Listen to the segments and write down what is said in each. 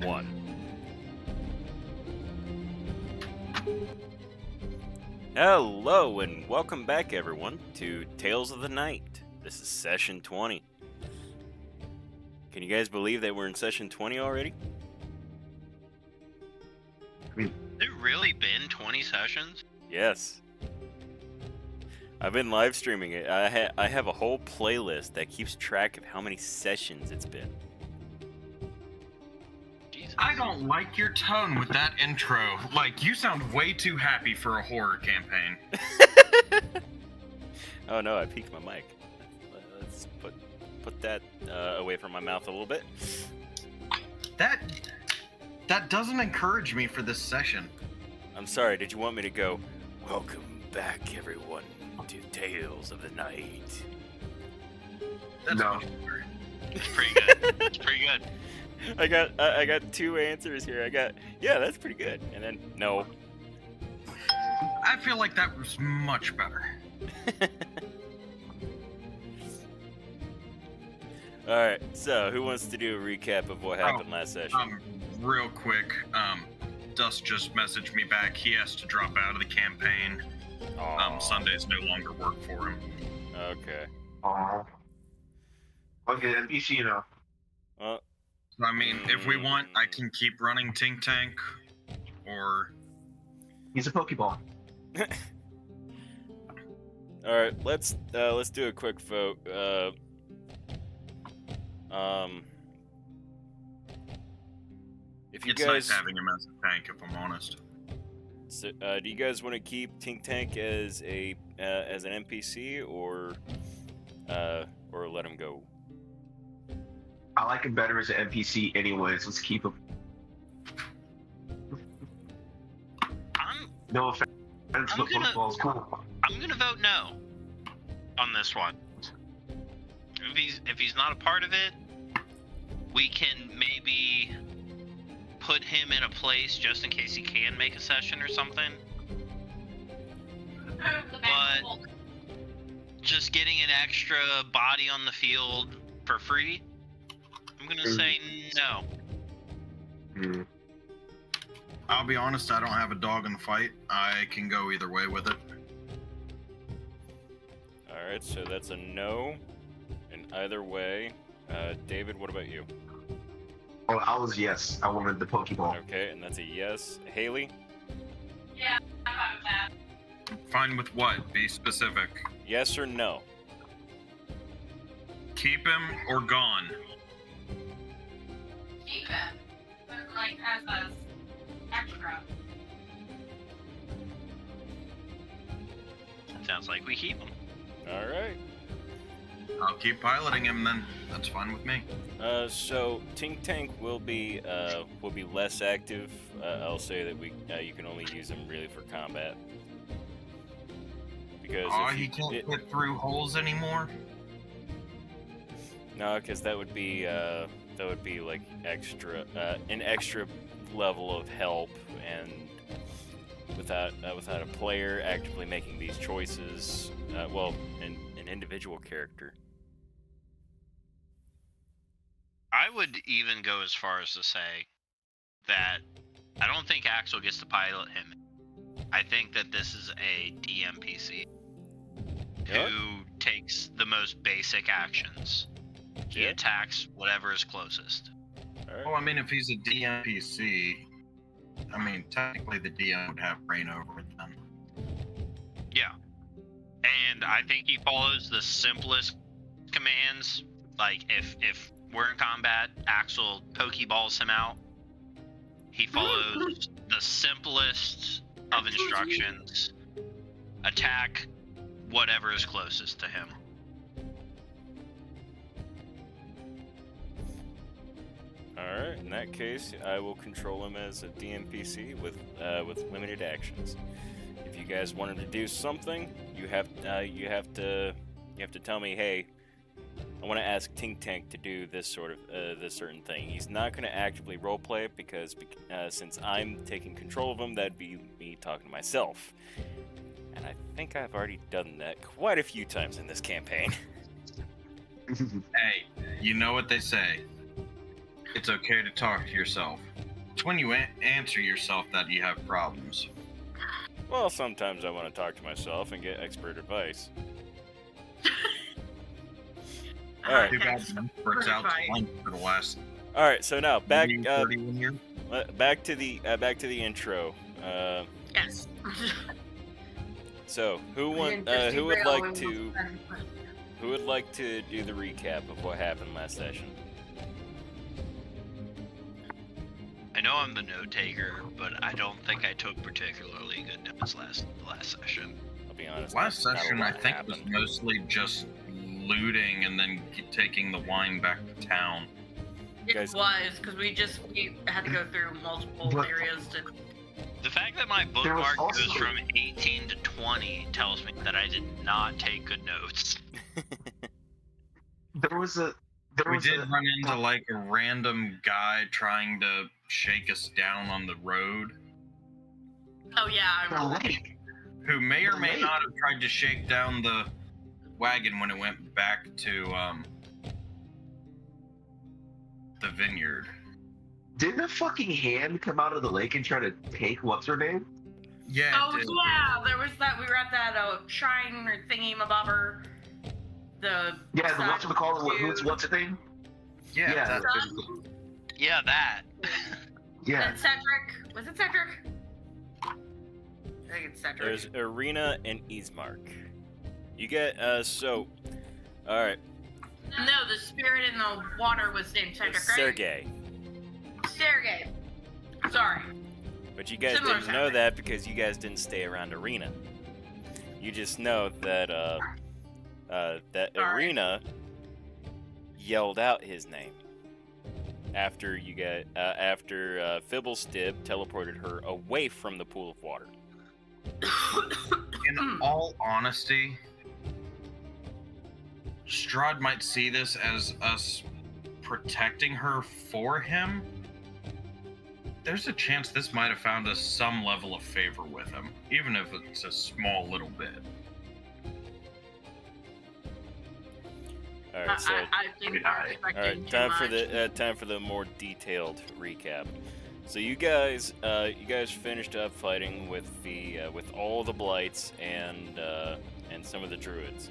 1. Hello and welcome back everyone to Tales of the Night. This is session 20. Can you guys believe that we're in session 20 already? Has it really been 20 sessions? Yes. I've been live streaming it. I have a whole playlist that keeps track of how many sessions it's been. Jesus. I don't like your tone with that intro. Like, you sound way too happy for a horror campaign. Oh no, I peeked my mic. Let's put that away from my mouth a little bit. That doesn't encourage me for this session. I'm sorry, did you want me to go, welcome back everyone to Tales of the Night? That's No. much better. It's pretty good. It's pretty good. I got two answers here. Yeah, that's pretty good. And then, no. I feel like that was much better. Alright, so who wants to do a recap of what happened last session? Real quick, Dust just messaged me back. He has to drop out of the campaign. Aw, Sundays no longer work for him. okay. Aww. Okay, NPC, you know. Well, I mean, if we want, I can keep running Tink Tank, or... He's a Pokeball. alright, let's do a quick vote. If you It's guys, nice having him as a tank, if I'm honest. so, do you guys want to keep Tink Tank as an NPC or let him go? I like him better as an NPC anyways. Let's keep him. No offense, but Pokeball's cool. I'm gonna vote no on this one. If he's not a part of it, we can maybe put him in a place just in case he can make a session or something. But just getting an extra body on the field for free, I'm gonna say no. Hmm. I'll be honest, I don't have a dog in the fight. I can go either way with it. Alright, so that's a no. And either way, David, what about you? Oh, I was yes. I wanted the Pokeball. Okay, and that's a yes. Haley? Yeah, I'm fine with that. Fine with what? Be specific. Yes or no? Keep him or gone? Keep it. But, like, as a extra. Sounds like we keep him. Alright. I'll keep piloting him then. That's fine with me. So Tink Tank will be less active. I'll say that you can only use him really for combat. Because He can't fit through holes anymore? no, because that would be like extra an extra level of help, and without a player actively making these choices, an individual character. I would even go as far as to say that I don't think Axel gets to pilot him. I think that this is a DMPC who takes the most basic actions. He Yeah. attacks whatever is closest. Alright. Well, I mean, if he's a DMPC, I mean, technically the DM would have reign over it then. Yeah. And I think he follows the simplest commands. Like, if we're in combat, Axel Pokeballs him out. He follows the simplest of instructions. Attack whatever is closest to him. Alright, in that case, I will control him as a DMPC with limited actions. If you guys wanted to do something, you have to tell me, hey, I want to ask Tink Tank to do this certain thing. He's not going to actively roleplay it because since I'm taking control of him, that'd be me talking to myself. And I think I've already done that quite a few times in this campaign. Hey, you know what they say. It's okay to talk to yourself. It's when you answer yourself that you have problems. Well, sometimes I want to talk to myself and get expert advice. All right. Too bad the expert's out to lunch for the last All right. So now back 31 years. back to the intro. Yes. So who would like to do the recap of what happened last session? I know I'm the note taker, but I don't think I took particularly good notes last session. I'll be honest. Last not a session, lot I think, was happened. mostly just looting and then taking the wine back to town. It Guys- was, because we had to go through multiple But- areas to... The fact that my There was bookmark also- goes from 18 to 20 tells me that I did not take good notes. We did run into like a random guy trying to shake us down on the road, Oh yeah, I The remember. lake. who may or The may lake. not have tried to shake down the wagon when it went back to the vineyard. Didn't a fucking hand come out of the lake and try to take what's her name? Yeah, Oh it did. yeah, there was that. We were at that shrine or thingy mabobber. The Yeah, the statue. what's her name? Yeah, Yeah, that- Son? Yeah, that. Yeah. And Cedric. Was it Cedric? I think it's Cedric. There's Ireena and Ismark. You get all right. No, the spirit in the water was named Cedric, right? Sergey. Sergey. Sorry. But you guys Similar didn't know sounding. that because you guys didn't stay around Ireena. You just know that that Sorry. Ireena yelled out his name after Fibblestib teleported her away from the pool of water. In all honesty, Strahd might see this as us protecting her for him. There's a chance this might have found us some level of favor with him, even if it's a small little bit. All right, so I think we're all expecting right, too time much. for the more detailed recap. So you guys finished up fighting with all the blights and some of the druids.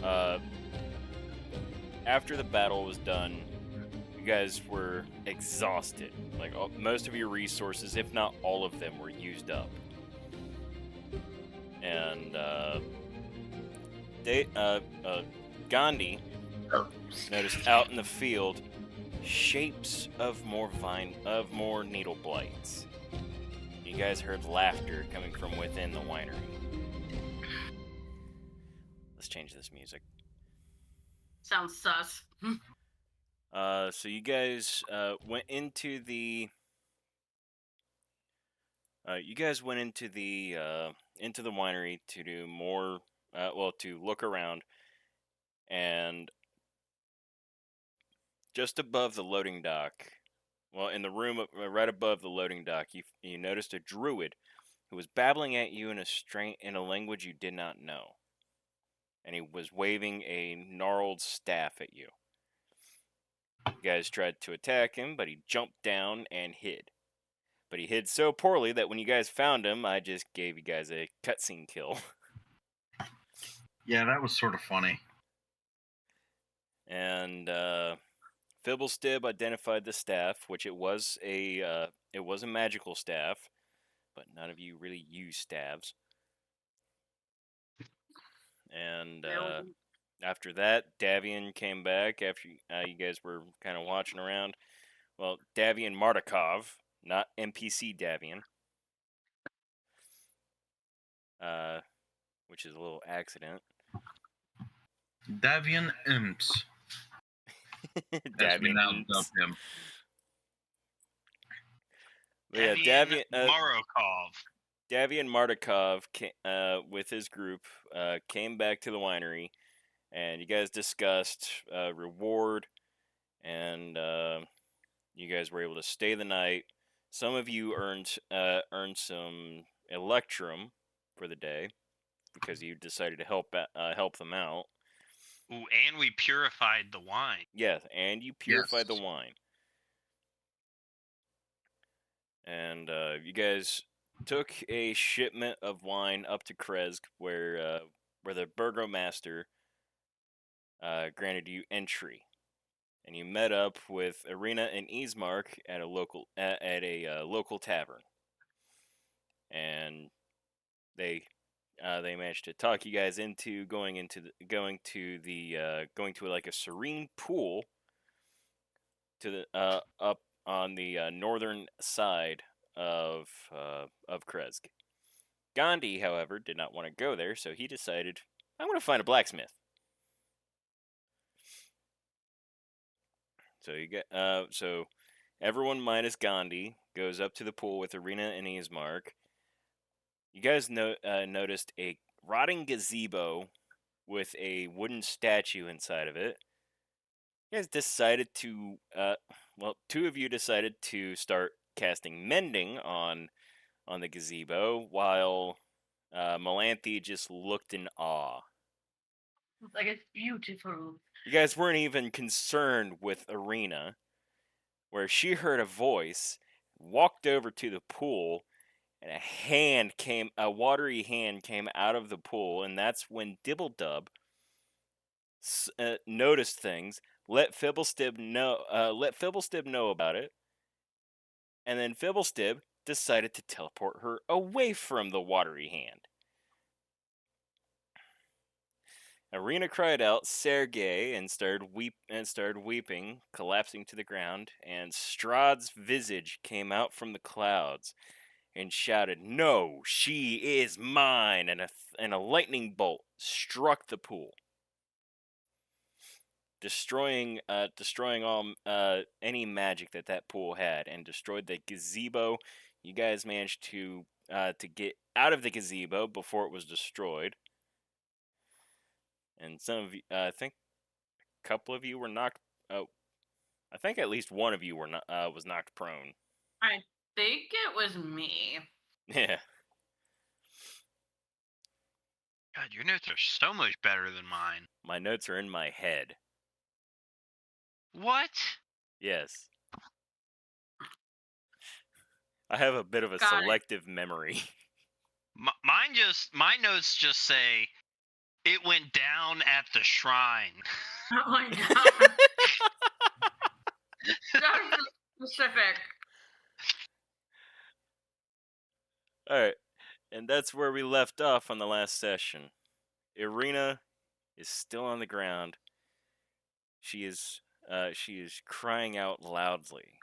After the battle was done, you guys were exhausted. Like most of your resources, if not all of them, were used up. And Gandhi noticed out in the field shapes of more needle blights. You guys heard laughter coming from within the winery. Let's change this music. Sounds sus. So you guys went into the winery to do more. To look around, and just above the loading dock, in the room right above the loading dock, you noticed a druid who was babbling at you in a language you did not know, and he was waving a gnarled staff at you. You guys tried to attack him, but he jumped down and hid. But he hid so poorly that when you guys found him, I just gave you guys a cutscene kill. Yeah, that was sort of funny. And Fibblestib identified the staff, which it was a magical staff, but none of you really use staves. And after that, Davian came back after you guys were kind of watching around. Well, Davian Mardakov, not NPC Davian, which is a little accident. Davian Imps. As we now dub him. But yeah, Marokov. Davian Mardakov with his group came back to the winery, and you guys discussed reward, and you guys were able to stay the night. Some of you earned some electrum for the day because you decided to help them out. Ooh, and we purified the wine. Yes, and you purified Yes. the wine. and you guys took a shipment of wine up to Krezk, where the burgomaster granted you entry, and you met up with Ireena and Ismark at a local tavern, and they managed to talk you guys into going to like a serene pool to the up on the northern side of Krezk. Gandhi, however, did not want to go there, so he decided, I'm going to find a blacksmith. So everyone minus Gandhi goes up to the pool with Ireena and Ismark. You guys noticed a rotting gazebo with a wooden statue inside of it. You guys decided to, two of you decided to start casting mending on the gazebo, while Melanthe just looked in awe. It's like, it's beautiful. You guys weren't even concerned with Ireena, where she heard a voice, walked over to the pool, and a watery hand came out of the pool, and that's when Dibbledub noticed things, let Fibblestib know about it, and then Fibblestib decided to teleport her away from the watery hand. Ireena cried out Sergei and started weeping, collapsing to the ground, and Strahd's visage came out from the clouds and shouted, "No, she is mine!" and a lightning bolt struck the pool, destroying all any magic that pool had, and destroyed the gazebo. You guys managed to get out of the gazebo before it was destroyed. And some of you, I think, a couple of you were knocked. Oh, I think at least one of you was knocked prone. I think it was me. Yeah. God, your notes are so much better than mine. My notes are in my head. What? Yes. I have a bit of a selective memory. My notes just say, it went down at the shrine. Oh my god. That's specific. Alright. And that's where we left off on the last session. Ireena is still on the ground. She is crying out loudly.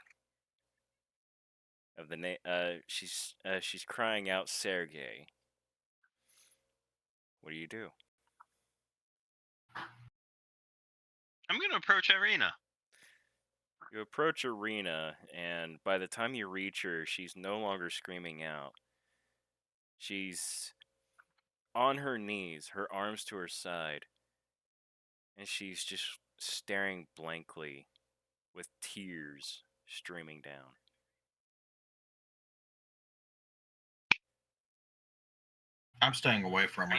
She's crying out Sergei. What do you do? I'm gonna approach Ireena. You approach Ireena, and by the time you reach her, she's no longer screaming out. She's on her knees, her arms to her side, and she's just staring blankly with tears streaming down. I'm staying away from her.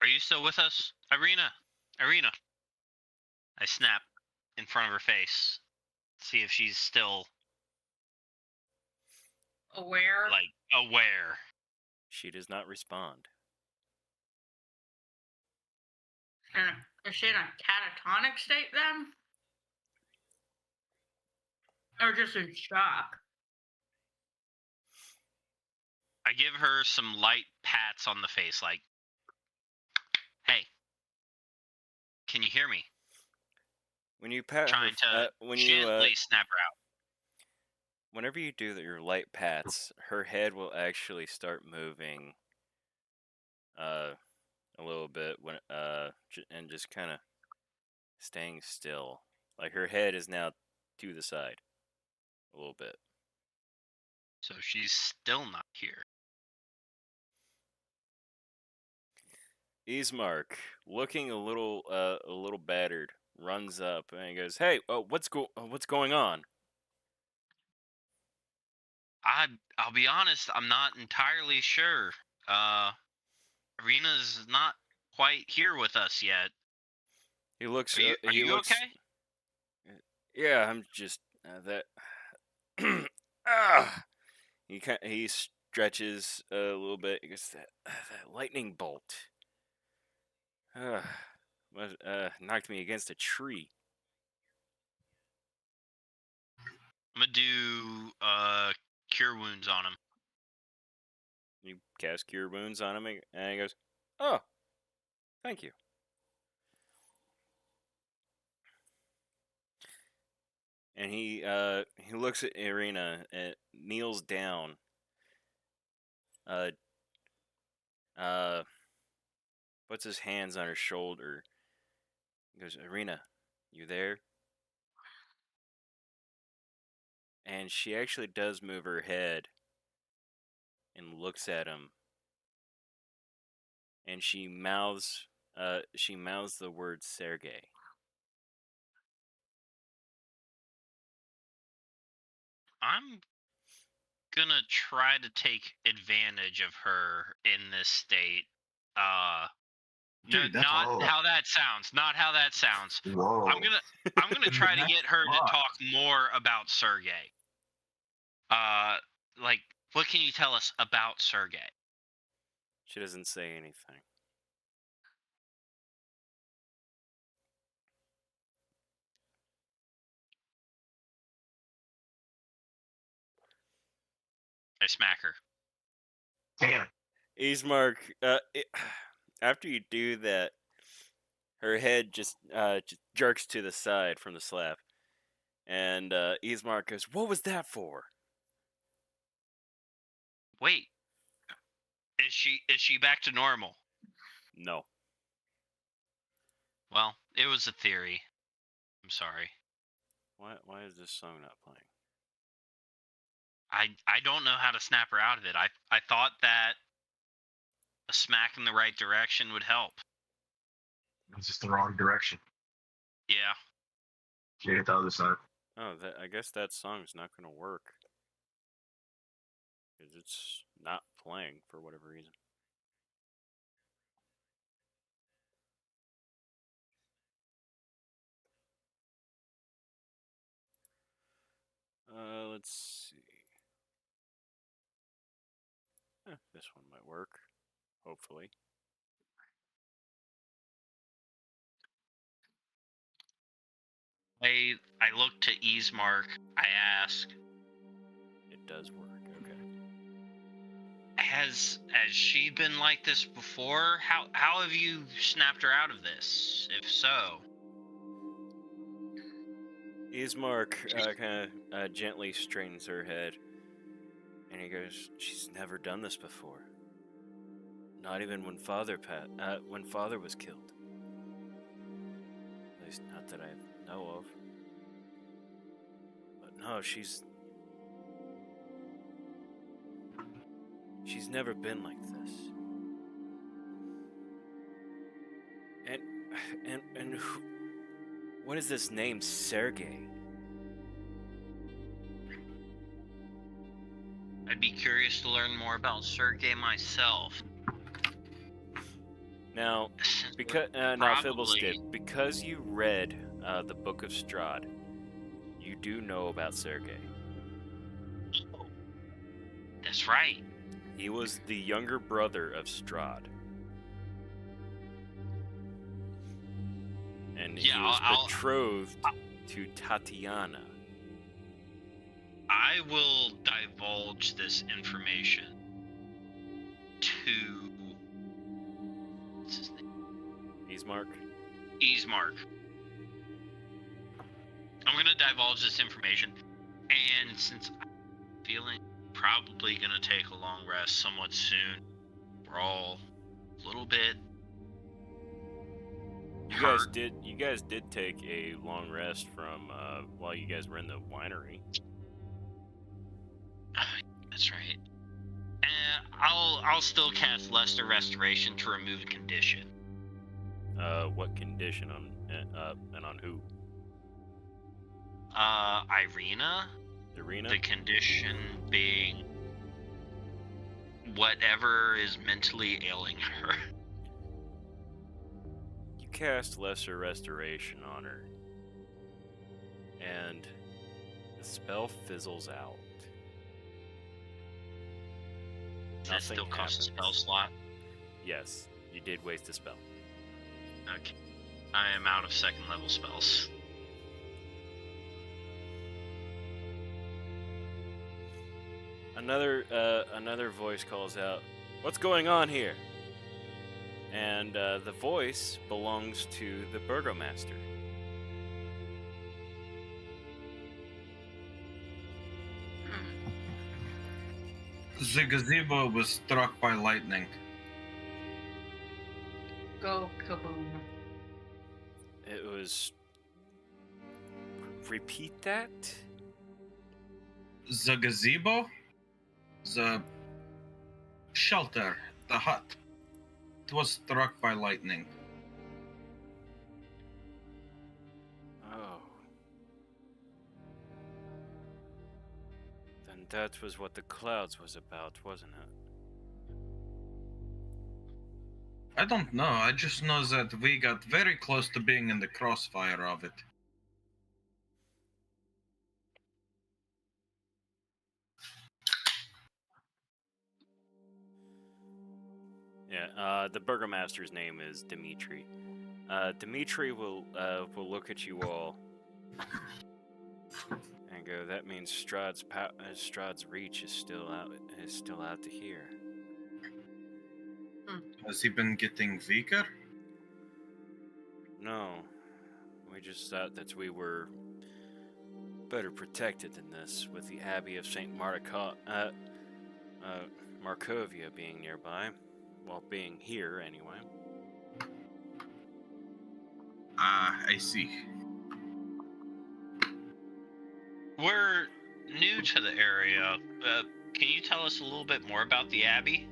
Are you still with us? Ireena. I snap in front of her face. See if she's still aware. Aware. She does not respond. Is she in a catatonic state then? Or just in shock? I give her some light pats on the face, like, hey, can you hear me? When you pat Trying to gently snap her out. Whenever you do your light pats, her head will actually start moving a little bit and just kind of staying still. Like her head is now to the side a little bit. So she's still not here. Ismark, looking a little battered, runs up and goes, "Hey, what's going on?" I'll be honest, I'm not entirely sure. Ireena's not quite here with us yet. He looks. Are you okay? Yeah, I'm just that. He stretches a little bit. He goes, that lightning bolt. Knocked me against a tree. I'm gonna do cure wounds on him. You cast Cure Wounds on him, and he goes, "Oh, thank you." And he looks at Ireena and kneels down. Puts his hands on her shoulder. He goes, "Ireena, you there?" And she actually does move her head and looks at him. And she mouths the word Sergey. I'm gonna try to take advantage of her in this state. Dude, that's not all. how that sounds. Not how that sounds. Whoa. I'm gonna try to get her to Fuck. talk more about Sergey. Like, what can you tell us about Sergey? She doesn't say anything. I smack her. Damn. Ismark, after you do that, her head just jerks to the side from the slap, and Ismark goes, "What was that for?" Wait, is she back to normal? No. Well, it was a theory. I'm sorry. Why is this song not playing? I don't know how to snap her out of it. I thought that a smack in the right direction would help. It's just the wrong direction. Yeah. You hit the other side. Oh, I guess that song's not going to work. Because it's not playing for whatever reason. Let's see. This one might work. Hopefully. I look to Ismark. I ask, It does work. Okay. has she been like this before? How have you snapped her out of this? If so, Ismark kind of gently straightens her head, and he goes, "She's never done this before. Not even when Father was killed. At least not that I know of. But no, she's never been like this. And what is this name, Sergey?" I'd be curious to learn more about Sergey myself. Now, Since because we're now probably- Fiddlestick, because you read the Book of Strahd, you do know about Sergey. Oh, that's right. He was the younger brother of Strahd. And he Yeah, was betrothed to Tatiana. I will divulge this information to what's his name? Ismark? Ismark. I'm gonna divulge this information, and since I'm feeling probably gonna take a long rest somewhat soon, we're all a little bit You guys did take a long rest from while you guys were in the winery. That's right. And I'll still cast Lesser Restoration to remove a condition. What condition on and on who? Ireena. Ireena? The condition being whatever is mentally ailing her. You cast Lesser Restoration on her, and the spell fizzles out. Does that still cost a spell slot? Yes, you did waste a spell. Okay. I am out of second level spells. Another voice calls out, "What's going on here?" And the voice belongs to the burgomaster. The gazebo was struck by lightning. Go kaboom. It was. Repeat that? The gazebo? The shelter, the hut. It was struck by lightning. Oh. Then that was what the clouds was about, wasn't it? I don't know, I just know that we got very close to being in the crossfire of it. Yeah, the burgomaster's name is Dimitri. Dimitri will look at you all and go, "That means Strahd's reach is still out to here." Has he been getting weaker? No, we just thought that we were better protected than this, with the Abbey of St. Markovia being nearby. Well, being here, anyway. I see. We're new to the area. Can you tell us a little bit more about the Abbey?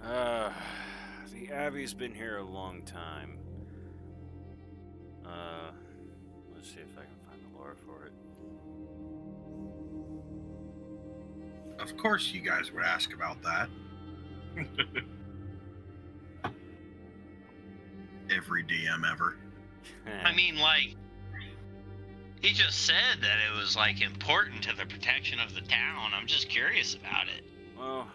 The Abbey's been here a long time. Let's see if I can find the lore for it. Of course you guys would ask about that. Every DM ever. I mean, like, he just said that it was, like, important to the protection of the town. I'm just curious about it. Well,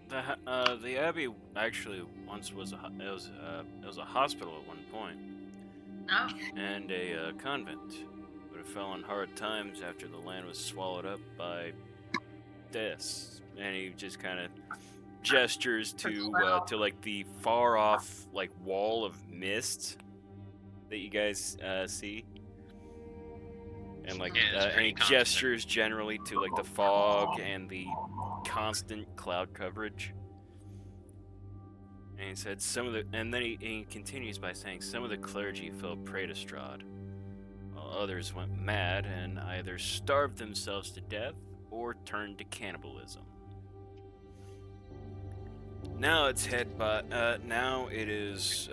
the Abbey actually once was it was a hospital at one point. Oh. And a convent, but it fell on hard times after the land was swallowed up by deaths. And he just kind of gestures to like the far off like wall of mist that you guys see, and like and he gestures generally to like the fog and the constant cloud coverage. And he said and then he continues by saying some of the clergy fell prey to Strahd, while others went mad and either starved themselves to death or turned to cannibalism. Now it is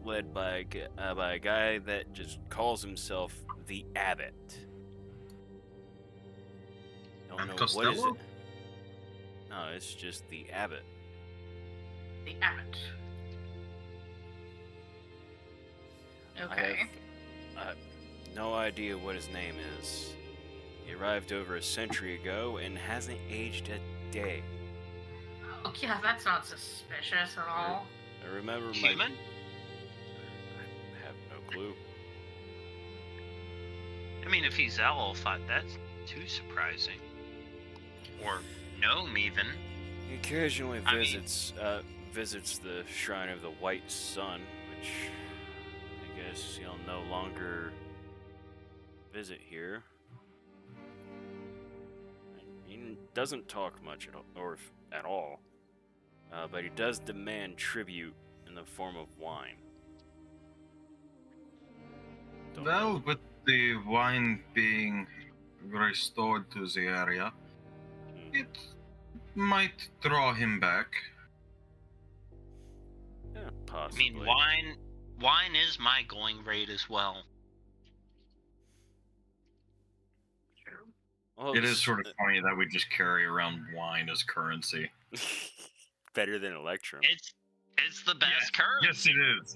led by a guy that just calls himself the Abbot. Don't know what is it. No, it's just the Abbot. The Abbot. Okay. I have no idea what his name is. He arrived over a century ago and hasn't aged a day. Oh, yeah, that's not suspicious at all. I remember Human? I have no clue. I mean, if he's elf, that's too surprising. Or gnome, even. He occasionally visits the Shrine of the White Sun, which I guess he'll no longer visit here. He doesn't talk much at all, but he does demand tribute in the form of wine. Well, with the wine being restored to the area, it might draw him back. Yeah, I possibly. mean, wine is my going rate as well. Well, It is sort of funny that we just carry around wine as currency. better than Electrum. It's the best currency. Yes, it is.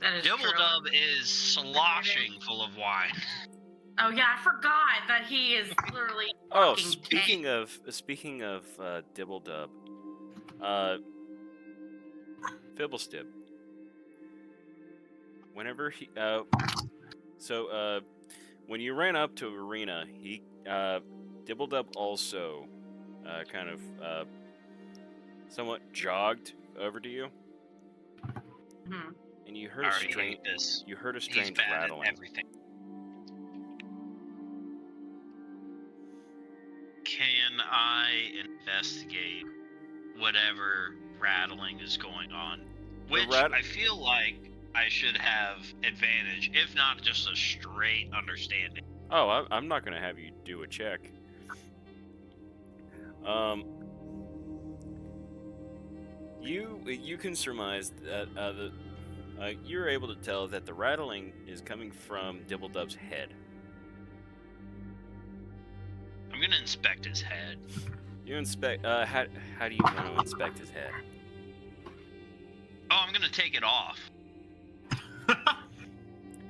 That is true. Dibble is sloshing full of wine. Oh yeah, I forgot that he is literally. Oh, fucking speaking of Dibble-Dub, Fibblestib. Whenever he when you ran up to Ireena, he Dibble-Dub also kind of somewhat jogged over to you, Mhm. and you heard I a already strange hate this. you heard a He's strange bad rattling. at everything. Can I investigate whatever rattling is going on? Which I feel like I should have advantage, if not just a straight understanding. Oh, I'm not gonna have you do a check. You can surmise that you're able to tell that the rattling is coming from Dibble-Dub's head. I'm gonna inspect his head. You inspect. How do you want to inspect his head? Oh, I'm gonna take it off.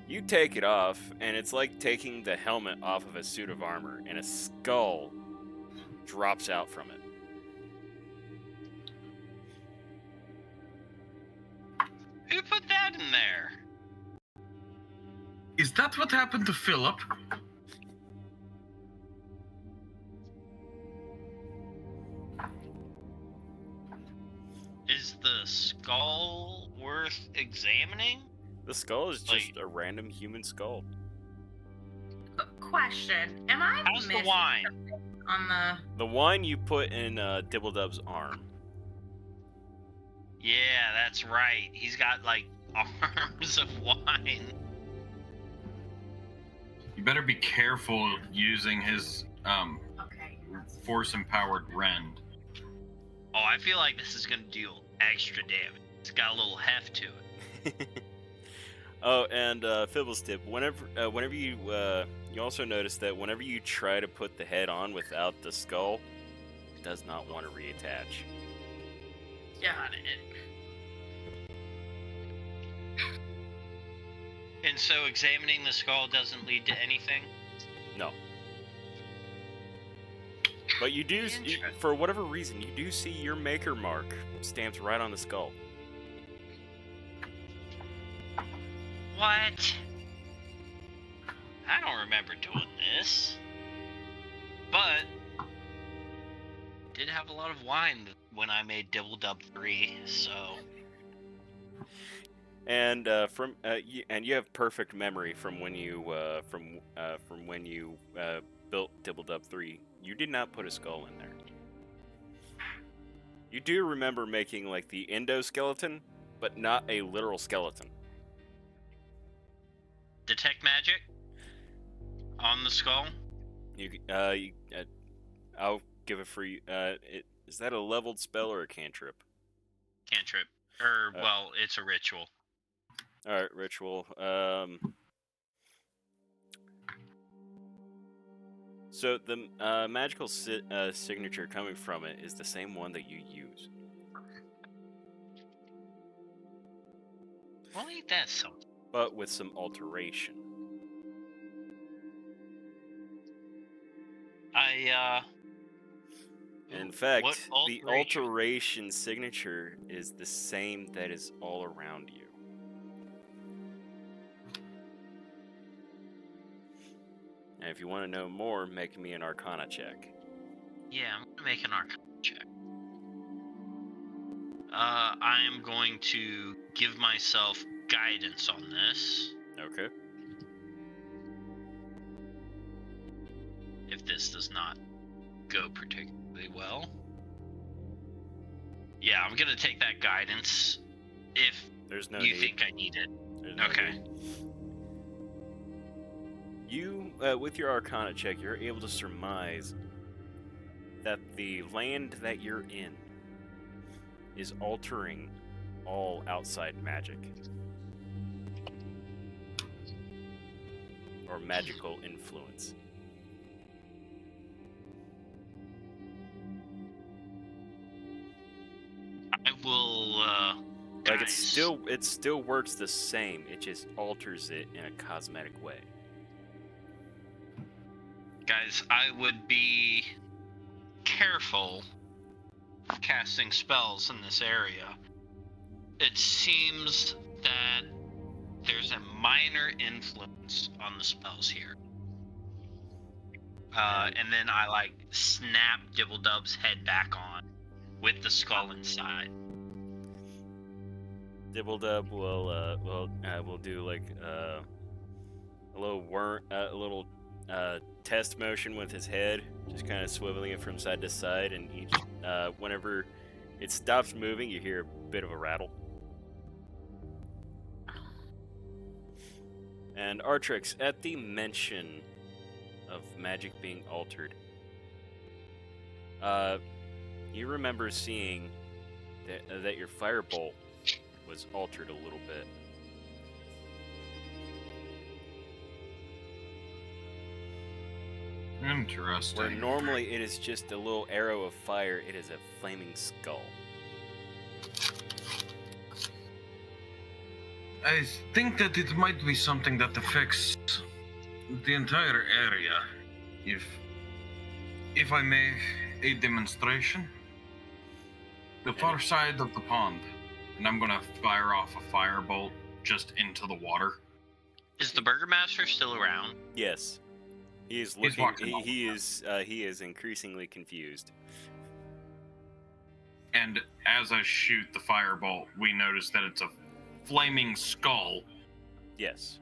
You take it off, and it's like taking the helmet off of a suit of armor, and a skull drops out from it. Who put that in there? Is that what happened to Philip? Is the skull worth examining? The skull is just a random human skull. Question: am I How's the missing wine? on the? The wine you put in Dibble-Dub's arm. Yeah, that's right. He's got like arms of wine. You better be careful using his Okay. force-empowered rend. Oh, I feel like this is gonna do extra damage. It's got a little heft to it. Oh, and Fibblestib, whenever you also notice that whenever you try to put the head on without the skull, it does not want to reattach. Got it. And so examining the skull doesn't lead to anything? No. But you do, for whatever reason, you do see your maker mark stamped right on the skull. What? I don't remember doing this. But did have a lot of wine when I made Dibble-Dub 3, so And you have perfect memory from when you built Dibble-Dub 3. You did not put a skull in there. You do remember making like the endoskeleton, but not a literal skeleton. detect magic on the skull. I'll give it for you. Is that a leveled spell or a cantrip? Cantrip. Well, it's a ritual. All right, ritual. So the magical signature coming from it is the same one that you use. Well, ain't that something? But with some alteration. In fact, the alteration signature is the same that is all around you. And if you want to know more, make me an Arcana check. Yeah, I'm gonna make an Arcana check. I am going to give myself guidance on this. Okay. If this does not go particularly well. Yeah, I'm gonna take that guidance if There's no you need. think I need it. There's no Okay. need. You, with your Arcana check, you're able to surmise that the land that you're in is altering all outside magic. Or magical influence. I will, Like guys, it still works the same. It just alters it in a cosmetic way. Guys, I would be careful casting spells in this area. It seems that there's a minor influence on the spells here. And then I snap Dibble-Dub's head back on with the skull inside. Dibble-Dub will do a little test motion with his head, just kind of swiveling it from side to side, and whenever it stops moving, you hear a bit of a rattle. And Artrix, at the mention of magic being altered, you remember seeing that your firebolt was altered a little bit. Interesting. Where normally it is just a little arrow of fire, it is a flaming skull. I think that it might be something that affects the entire area. If I may, a demonstration. The far side of the pond, and I'm gonna fire off a firebolt just into the water. Is the Burgermaster still around? Yes. He is He's looking. walking off. He is increasingly confused. And as I shoot the firebolt, we notice that it's a flaming skull Yes.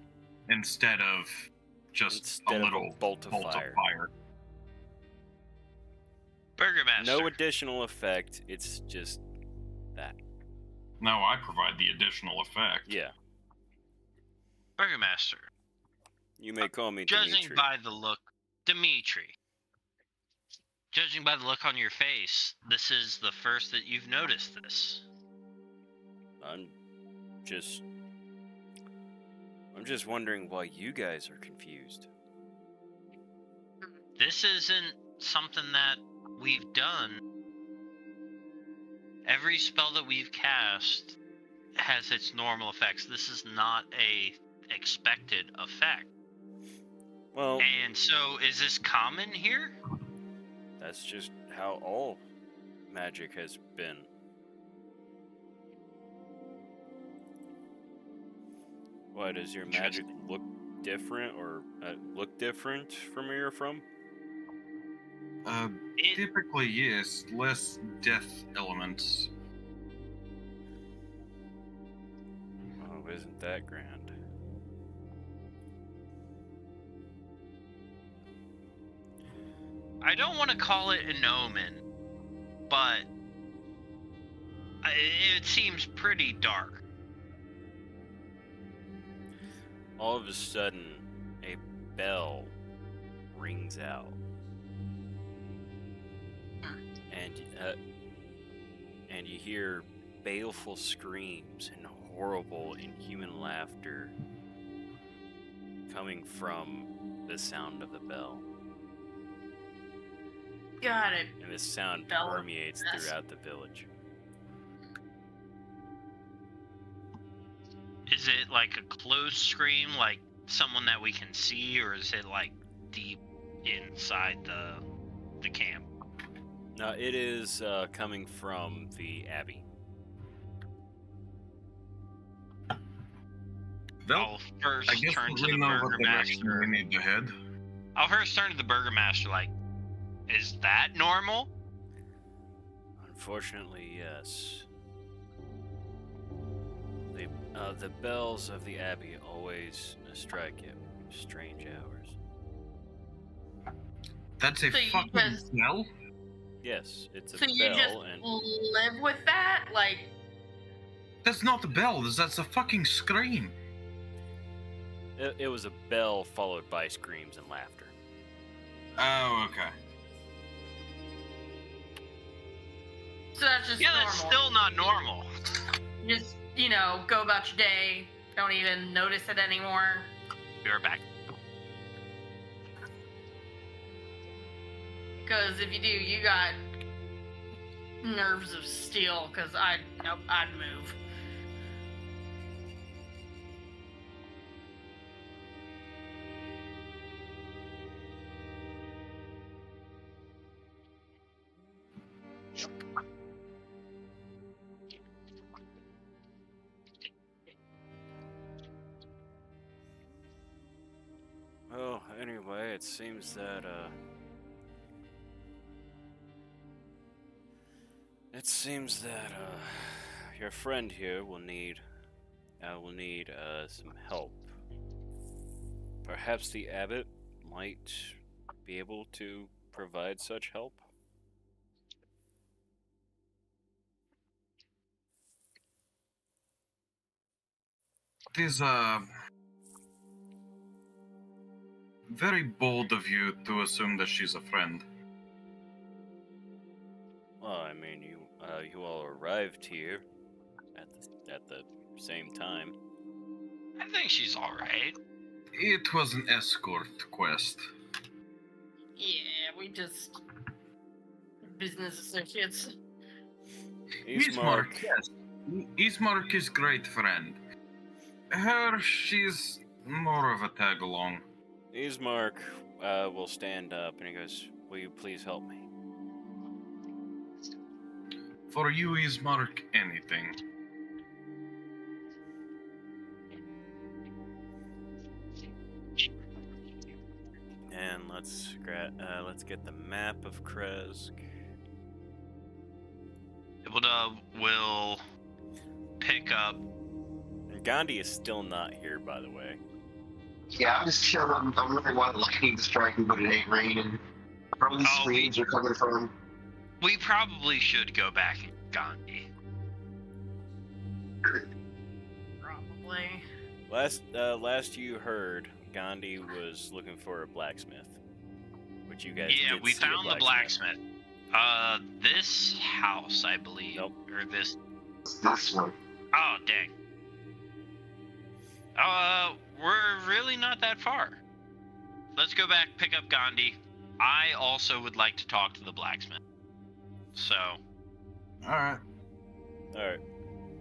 instead of just a little bolt of fire. Burgermaster. No additional effect. It's just that. No, I provide the additional effect. Yeah. Burgermaster. You may call me Judging Dimitri. by the look, Dimitri. Judging by the look on your face, this is the first that you've noticed this. I'm just wondering why you guys are confused. This isn't something that we've done. Every spell that we've cast has its normal effects. This is not a expected effect. Well, And so, is this common here? that's just how all magic has been. Why, does your magic look different or look different from where you're from? Typically, yes, less death elements. Oh, isn't that grand? I don't want to call it an omen, but it seems pretty dark. All of a sudden, a bell rings out. And you hear baleful screams and horrible, inhuman laughter coming from the sound of the bell. Got it. And this sound Bell permeates mess. throughout the village. Is it like a close scream, like someone that we can see, or is it like deep inside the camp? No, it is coming from the Abbey. Well, I'll first I guess turn to we the know what direction Burgermaster. we need to head. I'll first turn to the Burgermaster, like, is that normal? Unfortunately, yes. The bells of the Abbey always strike at strange hours. That's a So you fucking just- bell? Yes, it's a So you just bell, and live with that? Like, That's not a bell, that's a fucking scream. it was a bell followed by screams and laughter. Oh, okay. so that's just Yeah, normal. that's still not normal. Just, go about your day. Don't even notice it anymore. You're back. Because if you do, you got nerves of steel. Because I'd move. Well, anyway, it seems that your friend here will need some help. Perhaps the abbot might be able to provide such help. It is very bold of you to assume that she's a friend. Well, I mean, you all arrived here at the same time. I think she's all right. It was an escort quest. Yeah, we just business associates. Ismark, yes. Ismark is great friend. Her, she's more of a tag along. Ismark will stand up and he goes, "Will you please help me?" For you, Ismark, anything. And let's get the map of Krezk. Dibbled will pick up. And Gandhi is still not here, by the way. Yeah, I'm just chilling. I'm wondering why the lightning is striking, but it ain't raining. Where all these screams are coming from. We probably should go back and Gandhi. Probably. Last you heard, Gandhi was looking for a blacksmith, which you guys Yeah, did we see a found the blacksmith. This house, I believe. Nope. Or this. This one. Oh, dang. We're really not that far. Let's go back, pick up Gandhi. I also would like to talk to the blacksmith. So. Alright. Alright.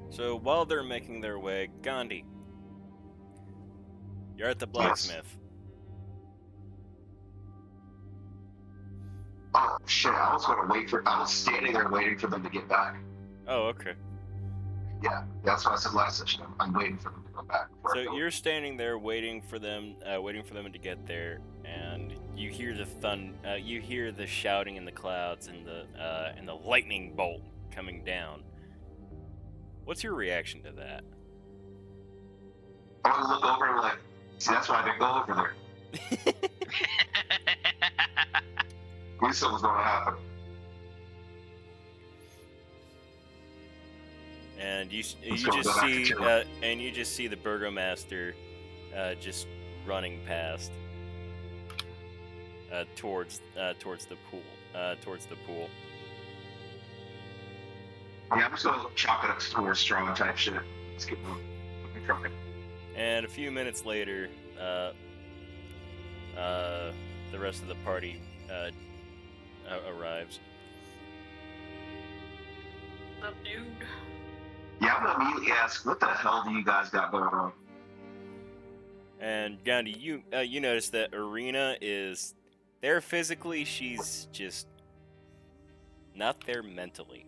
So while they're making their way, Gandhi, you're at the blacksmith. Oh shit! I was standing there waiting for them to get back. Oh, okay. Yeah, that's what I said last session. I'm waiting for them to come back. before I So go. you're standing there waiting for them to get there, and you hear you hear the shouting in the clouds and the lightning bolt coming down. What's your reaction to that? I'm gonna look over and like, see, that's why I didn't go over there. Knew something was gonna happen. And you Let's go just back to see Chile. the burgomaster just running past towards the pool. Yeah, I'm just gonna chalk it up to more strong type shit. Let's get moving. Trucking. And a few minutes later, the rest of the party arrives. What's up, dude? Yeah, I'm gonna immediately ask, what the hell do you guys got going on? And Gandhi, you notice that Ireena is there physically. She's just not there mentally.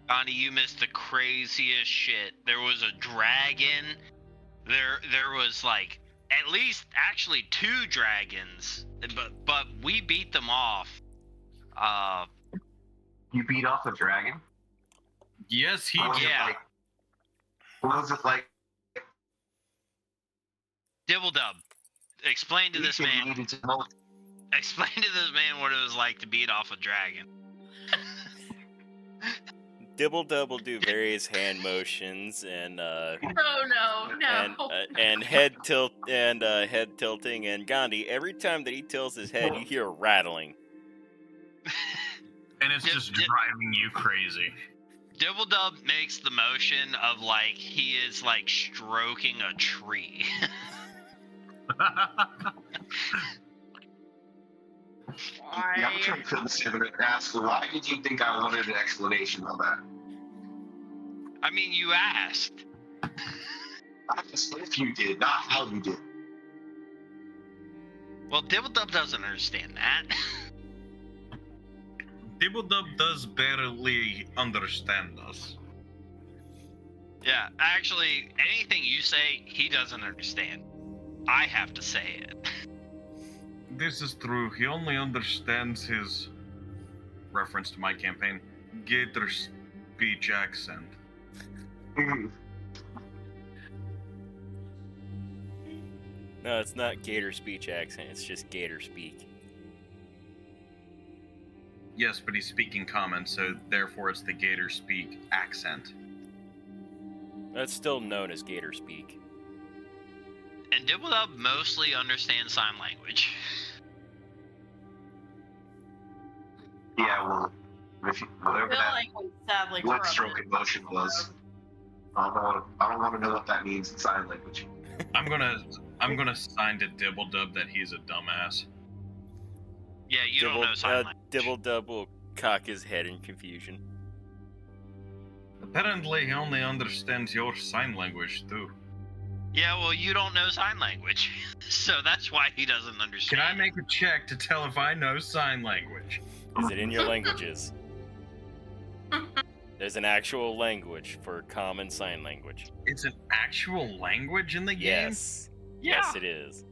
Gandhi, you missed the craziest shit. There was a dragon. There was like at least actually 2 dragons, but we beat them off. You beat off a dragon? Yes, he What was did. it Yeah. like? What was it like? Dibble Dub, explain to You this said you man. needed to know. Explain to this man what it was like to beat off a dragon. Dibble Dub will do various hand motions and Oh no. and head tilting. And Gandhi, every time that he tilts his head, you hear a rattling. And it's just driving you crazy. Dibble Dub makes the motion of like he is like stroking a tree. Yeah, I'm trying to fill this in and ask, why did you think I wanted an explanation on that? I mean, you asked. I just if you did, not how you did. Well, Dibble Dub doesn't understand that. Dibble-Dub does barely understand us. Yeah, actually, anything you say, he doesn't understand. I have to say it. This is true. He only understands his reference to my campaign, Gator speech accent. No, it's not Gator speech accent. It's just Gator speak. Yes, but he's speaking common, so therefore it's the Gator speak accent. That's still known as Gator speak. And Dibbledub mostly understands sign language. Yeah, well, if you, I whatever feel that like we sadly blood corrupted stroke emotion was, I don't want to know what that means in sign language. I'm gonna sign to Dibbledub that he's a dumbass. Yeah, you don't know sign language. Dibbledub will cock his head in confusion. Apparently, he only understands your sign language too. Yeah, well, you don't know sign language, so that's why he doesn't Can understand. I make a check to tell if I know sign language? Is it in your languages? There's an actual language for common sign language. It's an actual language in the game? Yes. Yeah. Yes, it is.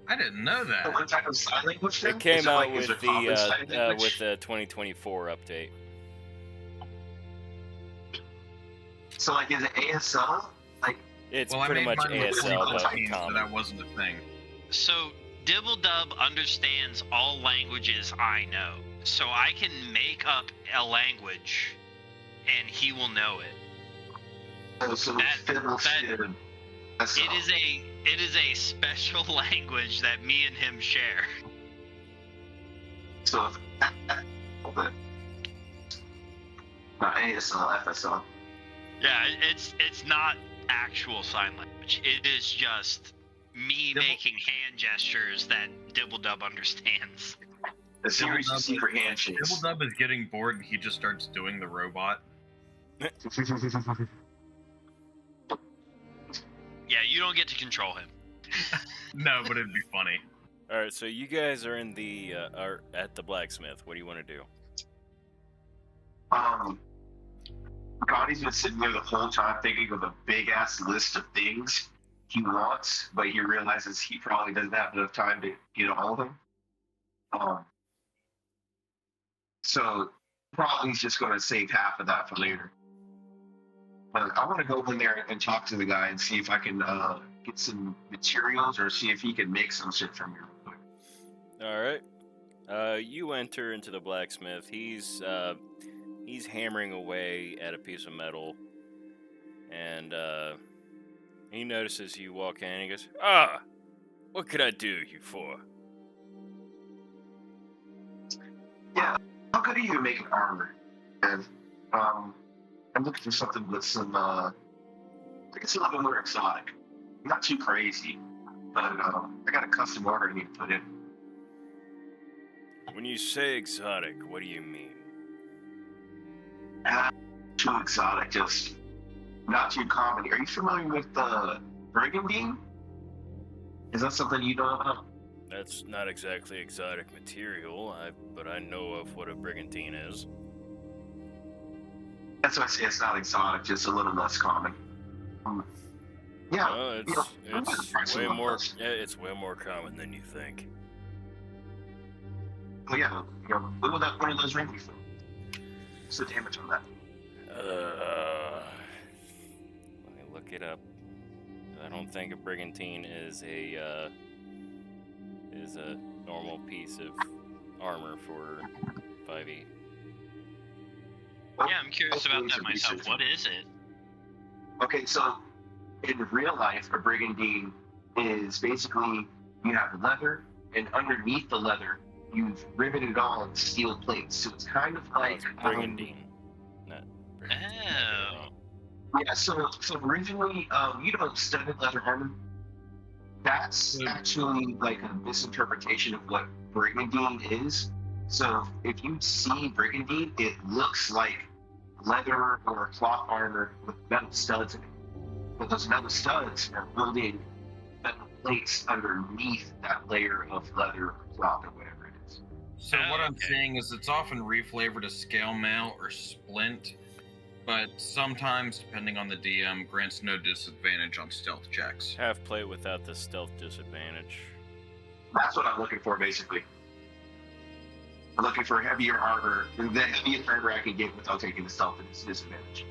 I didn't know that. What type of sign language? Then? It came Is it out like, is with it common sign the language? with the 2024 update. So like, is it ASL? Like, It's Well, I pretty made much mine with ASL, but so common. that wasn't a thing. So, Dibbledub understands all languages I know. So I can make up a language, and he will know it. so That- fiddle that- shit. That's It is a special language that me and him share. So, but not ASL, FSL. Yeah, it's not actual sign language. It is just me making hand gestures that Dibbledub understands. The series of secret Dibbledub handshakes. Dibbledub is getting bored and he just starts doing the robot. Yeah, you don't get to control him. No, but it'd be funny. All right, so you guys are in the are at the blacksmith. What do you want to do? Gottie's been sitting there the whole time thinking of a big ass list of things he wants, but he realizes he probably doesn't have enough time to get all of them. So probably he's just going to save half of that for later. But I want to go in there and talk to the guy and see if I can get some materials or see if he can make some shit from here. All right. You enter into the blacksmith. He's hammering away at a piece of metal, and he notices you walk in. And he goes, "Ah, what could I do you for?" Yeah, how good are you at making armor? And I'm looking for something with some, I think it's a little bit more exotic. Not too crazy, but I got a custom order I need to put in. When you say exotic, what do you mean? Too exotic, just not too common. Are you familiar with the brigandine? Is that something you know about? That's not exactly exotic material, but I know of what a brigantine is. That's why I say it's not exotic, just a little less common. Yeah, Well, it's way more. It's way more common than you think. well, yeah, what would that one of those ring be for? What's the damage on that? Let me look it up. I don't think a brigantine is a normal piece of armor for 5e. Yeah, I'm curious about that myself. What is it? Okay, so in real life, a brigandine is basically you have leather, and underneath the leather, you've riveted on steel plates. So it's kind of like It's brigandine. Not brigantine. Oh. Yeah, so originally, you know, studded leather armor. That's actually like a misinterpretation of what brigandine is. So if you see brigandine, it looks like leather or cloth armor with metal studs in it. But those metal studs are holding metal plates underneath that layer of leather or cloth or whatever it is. So what I'm Okay. saying is it's often reflavored as scale mail or splint. but sometimes, depending on the DM, grants no disadvantage on stealth checks. Half plate without the stealth disadvantage. That's what I'm looking for, basically. I'm looking for heavier armor, the heaviest armor I can get without taking the stealth disadvantage.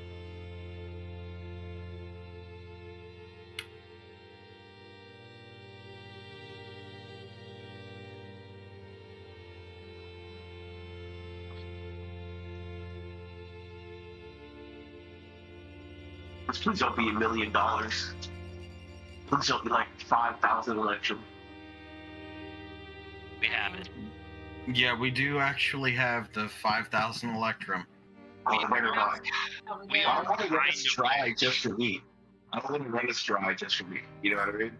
Please don't be $1 million. Please don't be like 5,000 electrum. We have it. Yeah, we do actually have the 5,000 electrum. Oh, never mind. We I are want to run trying this to dry reach. just for me. I want to run this dry just for me. You know what I mean?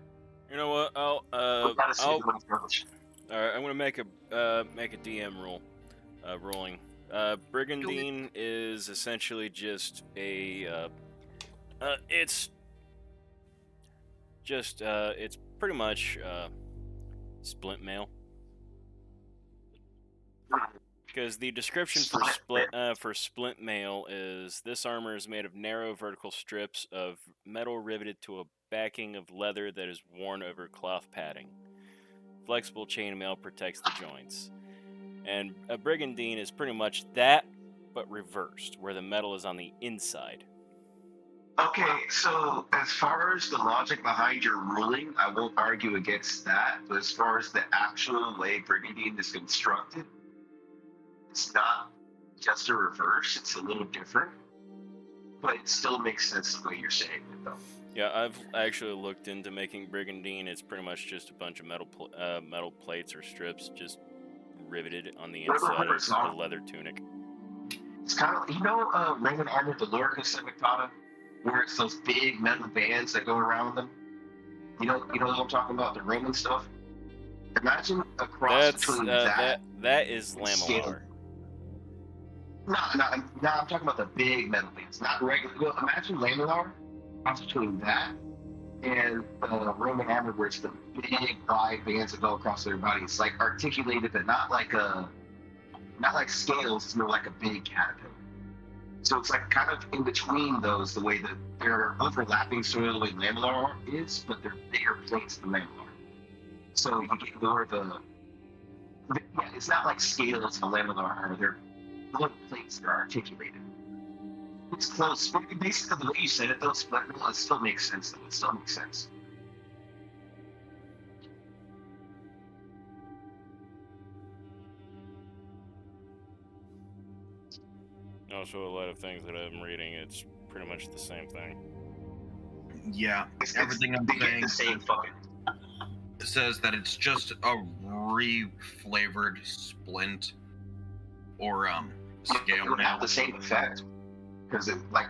You know what? We gotta see I'll. the money first. All right, I'm gonna make a DM rule, ruling. Brigandine is essentially just a. It's pretty much splint mail. Because the description for splint mail is this armor is made of narrow vertical strips of metal riveted to a backing of leather that is worn over cloth padding. Flexible chainmail protects the joints. And a brigandine is pretty much that, but reversed, where the metal is on the inside. Okay, so as far as the logic behind your ruling, I won't argue against that. But as far as the actual way Brigandine is constructed, it's not just a reverse, it's a little different. But it still makes sense the way you're saying it, though. Yeah, I've actually looked into making brigandine. It's pretty much just a bunch of metal plates or strips just riveted on the inside of a leather tunic. It's kind of, Roman armor, the Lorica Semicata, where it's those big metal bands that go around them. You know what I'm talking about, the Roman stuff? Imagine a cross between that is and lamellar. scale. No, I'm talking about the big metal bands, not regular. Well, imagine lamellar, cross between that and Roman armor, where it's the big wide bands that go across their body. It's like articulated, but not like scales. It's more like a big caterpillar. So it's like kind of in between those, the way that they're overlapping sort of the way lamellar is, but they're bigger plates than lamellar. So you get more of it's not like scales and lamellar armor. They're little plates that are articulated. It's close. Basically, the way you said it, though, it still makes sense. Though. It still makes sense. Also, a lot of things that I'm reading, it's pretty much the same thing. Yeah, everything I'm saying the same fucking. Says that it's just a re-flavored splint or scale. It would have the same effect because it like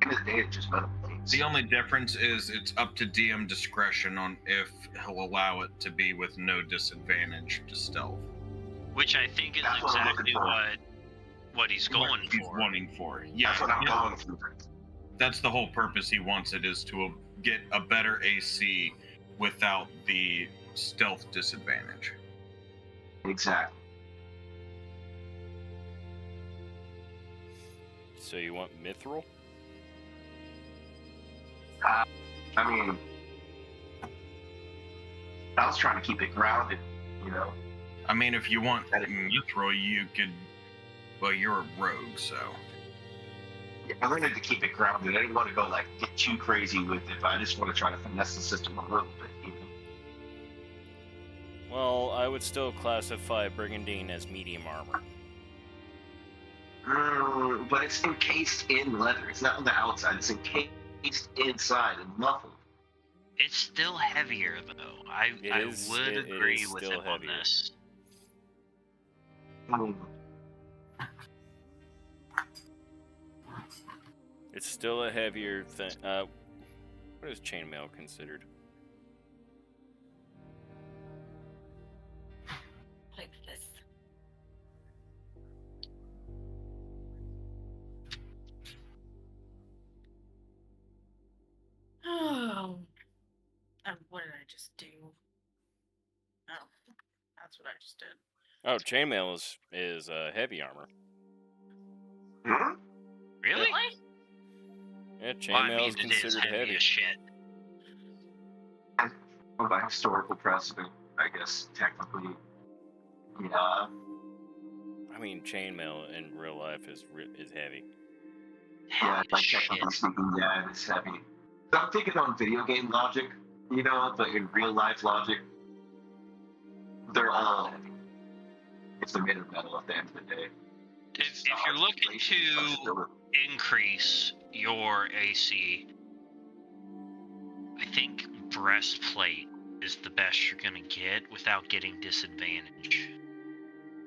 in the day it's just metal plates. The only difference is it's up to DM discretion on if he'll allow it to be with no disadvantage to stealth. Which I think is That's what I'm exactly looking for. what he's going He's for. wanting for. Yeah, That's what I'm going for. That's the whole purpose he wants it, is to get a better AC without the stealth disadvantage. Exactly. So you want mithril? I mean, I was trying to keep it grounded, you know. I mean, if you want mithril, you could. Well, you're a rogue, so. Yeah, I wanted to keep it grounded. I didn't want to go like get too crazy with it, but I just want to try to finesse the system a little bit. You know? Well, I would still classify brigandine as medium armor. But it's encased in leather. It's not on the outside. It's encased inside and muffled. It's still heavier, though. I would agree with him on this. It's still a heavier thing. What is chainmail considered? Like this. Oh. What did I just do? Oh, that's what I just did. Oh, chainmail is heavy armor. Hmm? Really? Yeah, Well, I chainmail mean, is it is considered heavy heavy. as shit. Well, by historical precedent, I guess technically, yeah. I mean, chainmail in real life is heavy. Yeah, Heavy as like shit. technically speaking, yeah, it's heavy. So I'm thinking on video game logic, but in real life logic, they're all heavy. If they're made of metal at the end of the day. If you're looking to increase your AC, I think breastplate is the best you're gonna get without getting disadvantage.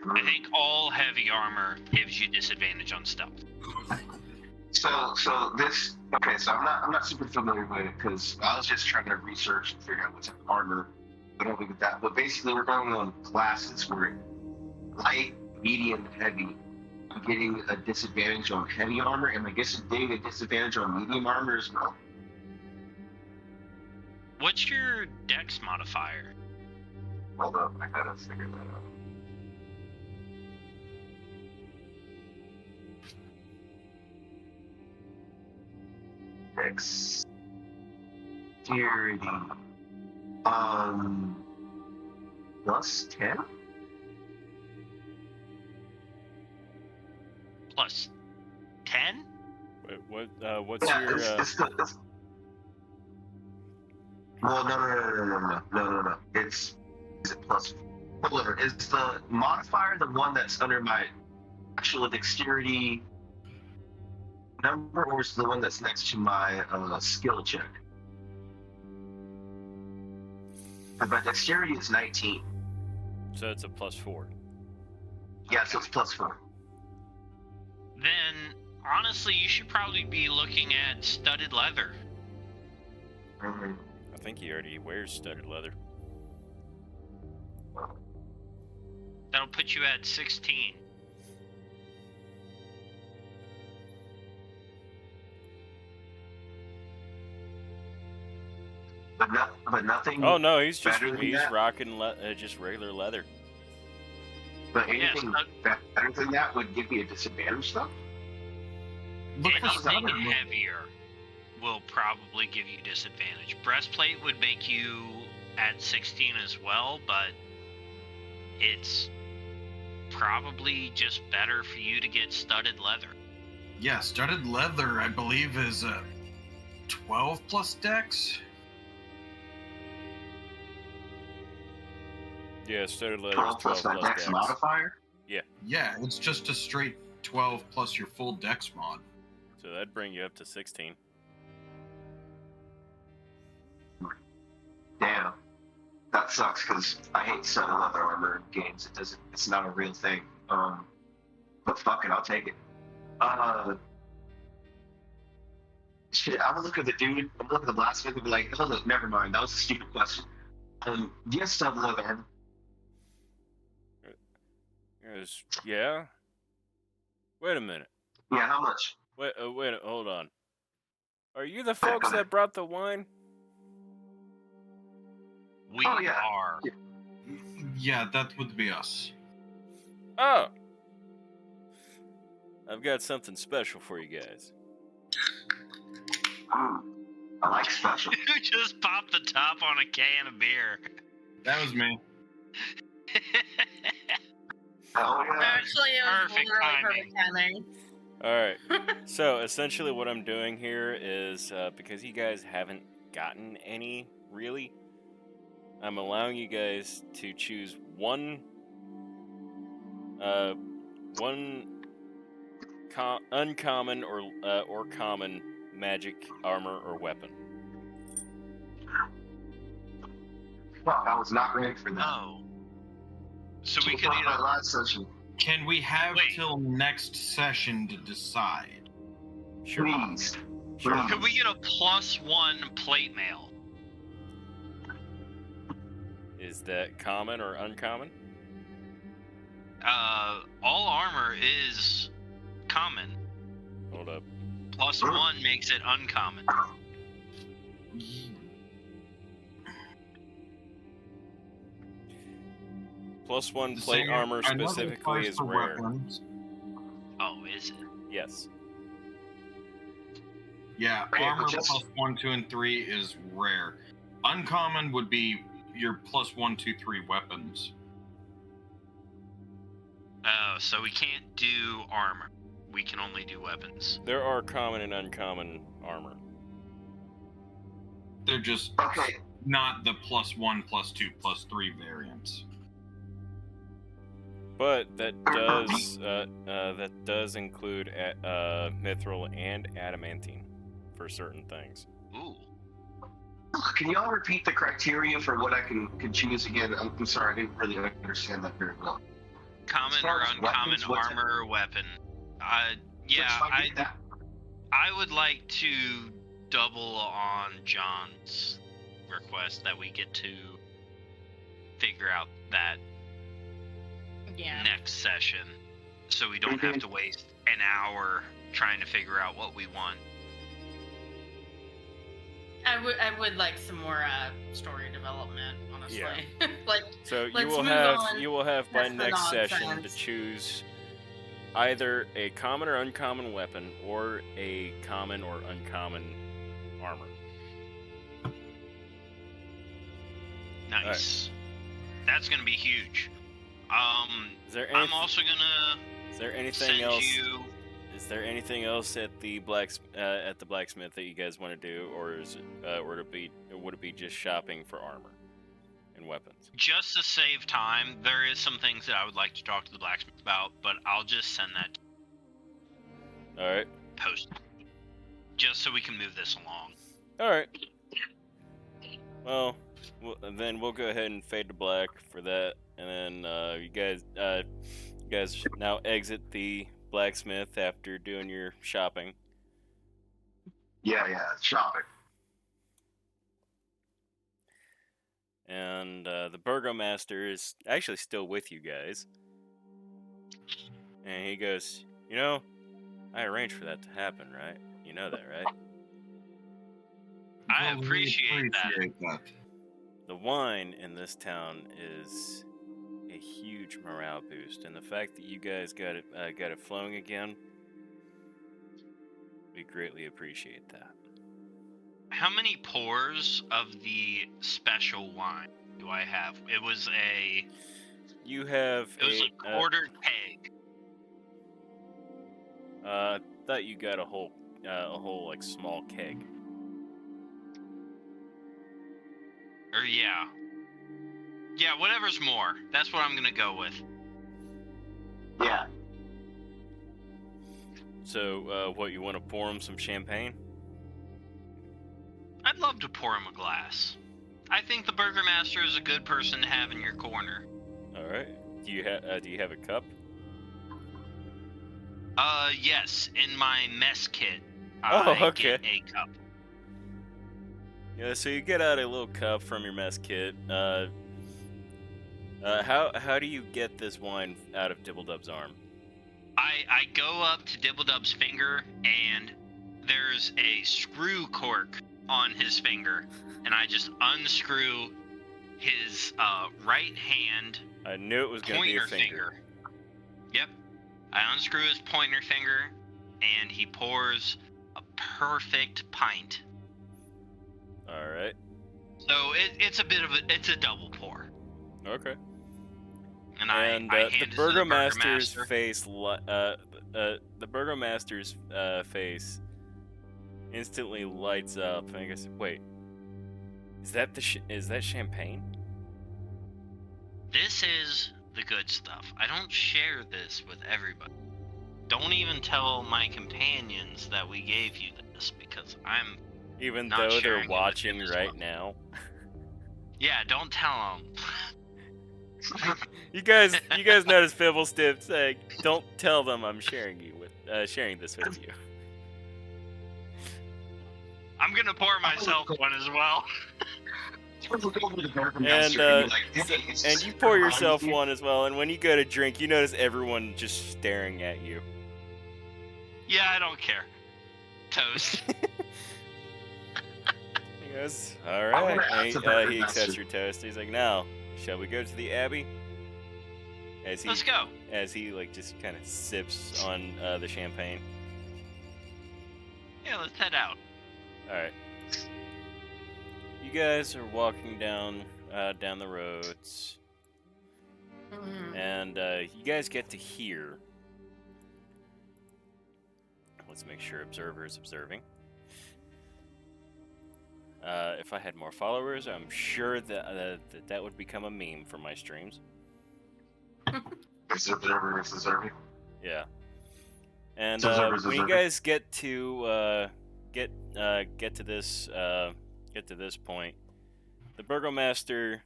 I think all heavy armor gives you disadvantage on stealth. So this okay. So I'm not super familiar with it because I was just trying to research and figure out what type of armor. But I'll leave it at that. But basically, we're going on classes where light, medium, heavy. I'm getting a disadvantage on heavy armor, and I guess I'm getting a disadvantage on medium armor as well. What's your dex modifier? Hold up, I gotta figure that out. Dexterity. Plus 10? Plus 10? Wait, what's Yeah, your? Well, no. Is it plus? Hold on, is the modifier the one that's under my actual dexterity number, or is it the one that's next to my skill check? My dexterity is 19. So it's a +4. Yeah, so it's plus 4. Then, honestly, you should probably be looking at studded leather. Mm-hmm. I think he already wears studded leather. That'll put you at 16. But nothing. Oh no, he's better than that? rocking just regular leather. But anything Yeah, better than that would give me a disadvantage, though. Look for Anything something. heavier will probably give you disadvantage. Breastplate would make you at 16 as well, but it's probably just better for you to get studded leather. Yeah, studded leather, I believe, is 12 plus dex. Yeah, studded leather is 12 plus 12 my plus dex dex. modifier. Yeah, it's just a straight 12 plus your full dex mod. So that'd bring you up to 16. Damn, that sucks because I hate studded leather armor in games. It's not a real thing. But fuck it, I'll take it. Shit, I'm gonna look at the dude. I'm looking at the blacksmith and be like, hold up, never mind. That was a stupid question. Do you have studded leather armor? Yeah. Wait a minute. Yeah, how much? Wait, hold on. Are you the folks that brought the wine? We Oh, yeah. are. Yeah, that would be us. Oh! I've got something special for you guys. I like special. You just popped the top on a can of beer. That was me. Oh, yeah. Actually, it was Perfect literally timing. perfect timing. Alright. So, essentially what I'm doing here is, because you guys haven't gotten any, really, I'm allowing you guys to choose one uncommon or common magic armor or weapon. Fuck, I was not ready for that. Oh. So we could Talk about either... last session. Can we have Wait. till next session to decide? Sure. Please. Sure. Please. Could we get a +1 plate mail? Is that common or uncommon? All armor is common. Hold up. +1 makes it uncommon. +1 The plate same- armor I know that specifically applies is for rare. weapons. Oh, is it? Yes. Yeah, Okay, armor but just- plus 1, 2, and 3 is rare. Uncommon would be your plus 1, 2, 3 weapons. Oh, so we can't do armor. We can only do weapons. There are common and uncommon armor. They're just Okay. not the plus 1, plus 2, plus 3 variants. But that does include mithril and adamantine for certain things. Ooh. Can y'all repeat the criteria for what I can choose again? I'm sorry, I didn't really understand that very well. Common As far or as uncommon weapons, what's armor or weapon. Yeah, Which, I get that. I would like to double on John's request that we get to figure out that Yeah. next session, so we don't have to waste an hour trying to figure out what we want. I would like some more story development, honestly. Yeah. Like, So you let's will move have on. by That's the next session to nonsense. choose either a common or uncommon weapon or a common or uncommon armor. Nice. That's gonna be huge. Is there I'm also gonna is there anything send else? you. Is there anything else at the blacksmith that you guys want to do, or is it would it be just shopping for armor and weapons? Just to save time, there is some things that I would like to talk to the blacksmith about, but I'll just send that All right. post, just so we can move this along. All right. Well, then we'll go ahead and fade to black for that, and then you guys should now exit the blacksmith after doing your shopping. Yeah, shopping. And the burgomaster is actually still with you guys, and he goes, I arranged for that to happen, right? You know that, right? I Well, we appreciate that. The wine in this town is a huge morale boost, and the fact that you guys got it flowing again, we greatly appreciate that. How many pours of the special wine do I have? It was a quarter keg. Thought you got a whole like small keg. Or yeah, whatever's more. That's what I'm gonna go with. Yeah. So, what, you want to pour him some champagne? I'd love to pour him a glass. I think the burgomaster is a good person to have in your corner. All right. Do you have a cup? Yes. In my mess kit, Oh, I okay. get a cup. Yeah. So you get out a little cup from your mess kit. How do you get this wine out of Dibbledub's arm? I go up to Dibbledub's finger, and there's a screw cork on his finger, and I just unscrew his right hand I knew it was going to be a pointer finger. Yep. I unscrew his pointer finger, and he pours a perfect pint. All right. So it's a double pour. Okay. And I hand the it to the burgomaster's burgomaster. face, the burgomaster's face instantly lights up. And I guess, wait, is that champagne? This is the good stuff. I don't share this with everybody. Don't even tell my companions that we gave you this, because I'm... Even Not though sharing it they're with watching them as right well. now. Yeah, don't tell them. You guys notice Fibblestip saying, "Don't tell them I'm sharing this with you." I'm gonna pour myself one as well. And you pour yourself one as well. And when you go to drink, you notice everyone just staring at you. Yeah, I don't care. Toast. He goes, "All I right." wanna And ask about he the accepts master. your toast. He's like, "Now, shall we go to the Abbey?" Let's go. As he like just kind of sips on the champagne. Yeah, let's head out. Alright. You guys are walking down the roads, and you guys get to hear. Let's make sure Observer is observing. If I had more followers, I'm sure that that would become a meme for my streams. Observer is observing. Yeah. And Observer's when you observing. guys get to get to this point, the Burgomaster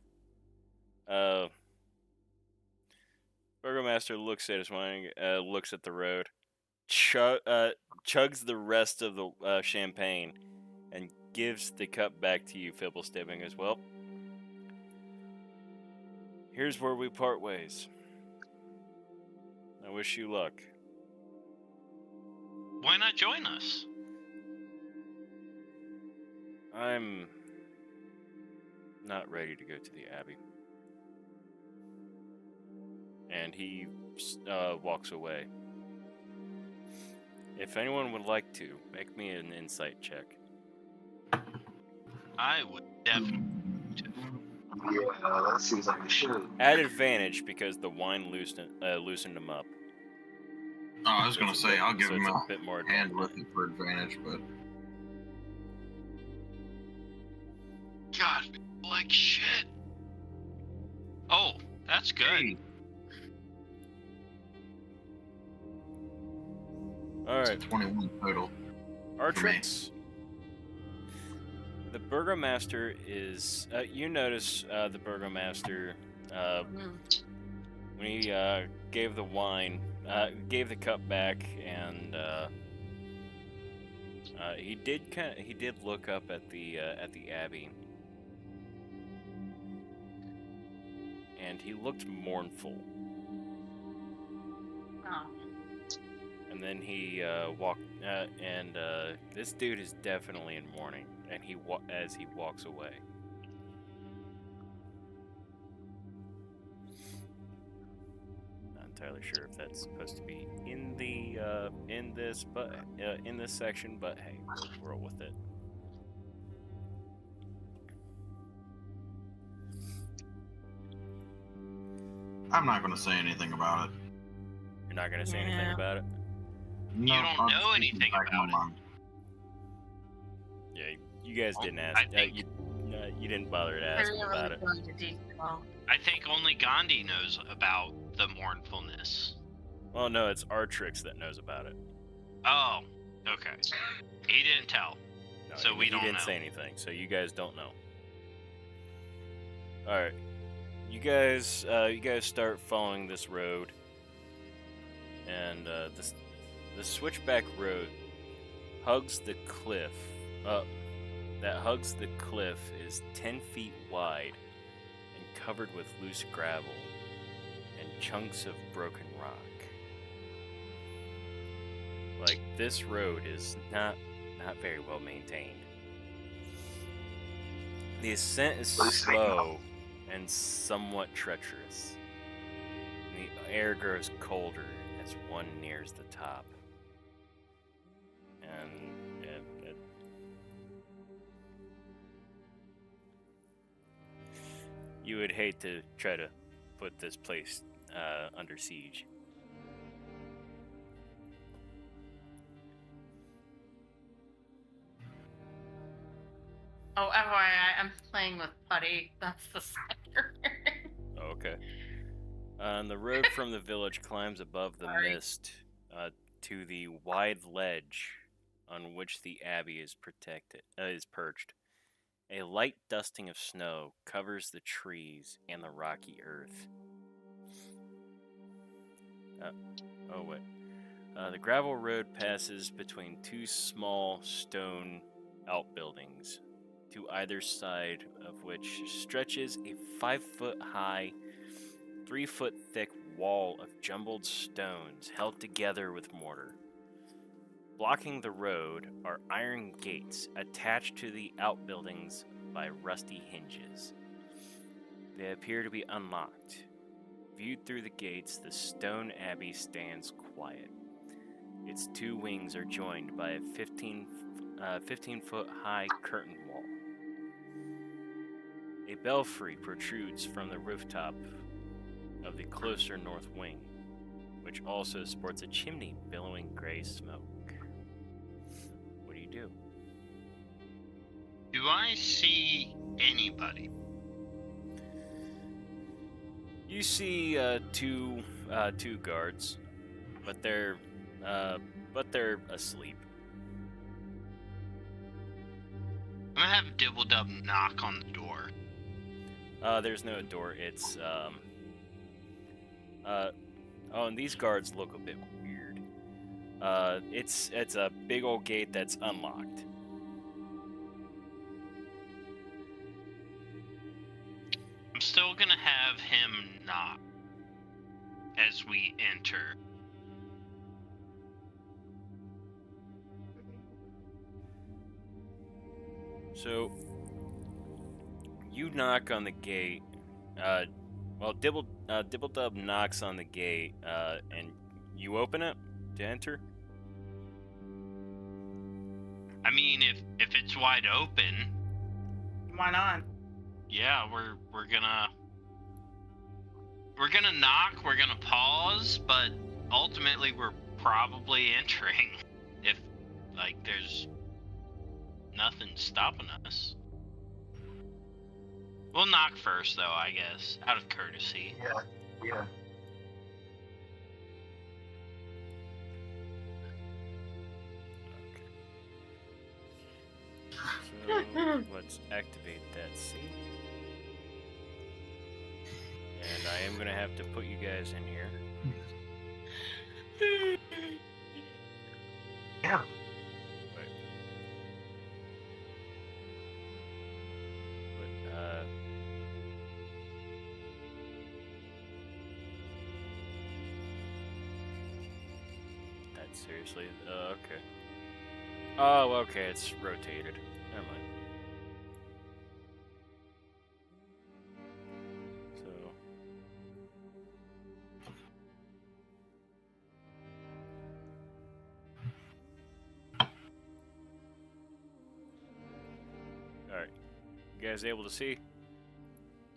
looks at his wine, looks at the road, chugs the rest of the champagne, and gives the cup back to you, Fibblestibbing, as well. Here's where we part ways. I wish you luck. Why not join us? I'm not ready to go to the Abbey. And he walks away. If anyone would like to, make me an insight check. I would definitely. Yeah, that seems like we should. At advantage because the wine loosened him up. Oh, I was gonna say I'll give So him it's a bit more hand advantage. with it for advantage, but God, like shit. Oh, that's good. hey, All right, 21 total. Artrix. The Burgomaster is. You notice the Burgomaster when he gave the wine, gave the cup back, and he did look up at the Abbey, and he looked mournful. Oh. And then he walked, and this dude is definitely in mourning, and as he walks away. Not entirely sure if that's supposed to be in the in this section, but hey, we'll roll with it. I'm not gonna say anything about it. You're not gonna say anything Yeah. about it. No, don't I'll know just keep anything back in about my it. mind. Yeah, you guys Well, didn't I ask. think- You didn't bother to ask him about it. I think only Gandhi knows about the mournfulness. Well, no, it's Artrix that knows about it. Oh, okay. He didn't tell. No, So we he don't didn't know. say anything, so you guys don't know. All right, you guys start following this road, and the switchback road hugs the cliff. That hugs the cliff is 10 feet wide and covered with loose gravel and chunks of broken rock. Like, this road is not very well maintained. The ascent is slow and somewhat treacherous. And the air grows colder as one nears the top. And you would hate to try to put this place under siege. Oh, FYI, I'm playing with Putty. That's the sector. Okay. And the road from the village climbs above the Sorry. mist to the wide ledge on which the Abbey is perched. A light dusting of snow covers the trees and the rocky earth. The gravel road passes between two small stone outbuildings, to either side of which stretches a 5-foot-high, 3-foot-thick wall of jumbled stones held together with mortar. Blocking the road are iron gates attached to the outbuildings by rusty hinges. They appear to be unlocked. Viewed through the gates, the stone abbey stands quiet. Its two wings are joined by a 15 15-foot high curtain wall. A belfry protrudes from the rooftop of the closer north wing, which also sports a chimney billowing gray smoke. What do you do? Do I see anybody? You see two guards, but they're asleep. I'm gonna have Dibble Dub knock on the door. There's no door. It's oh, and these guards look a bit weird. It's a big old gate that's unlocked. I'm still gonna have him knock as we enter. So you knock on the gate. Well, Dibble-Dub knocks on the gate, and you open it to enter. I mean, if it's wide open, Why not? yeah, we're gonna knock. We're gonna pause, but ultimately we're probably entering. If there's nothing stopping us. We'll knock first, though, I guess, out of courtesy. Yeah. So let's activate that scene. And I am gonna have to put you guys in here. Yeah. Seriously? Okay. Oh, okay, it's rotated. Never mind. So... Alright. You guys able to see?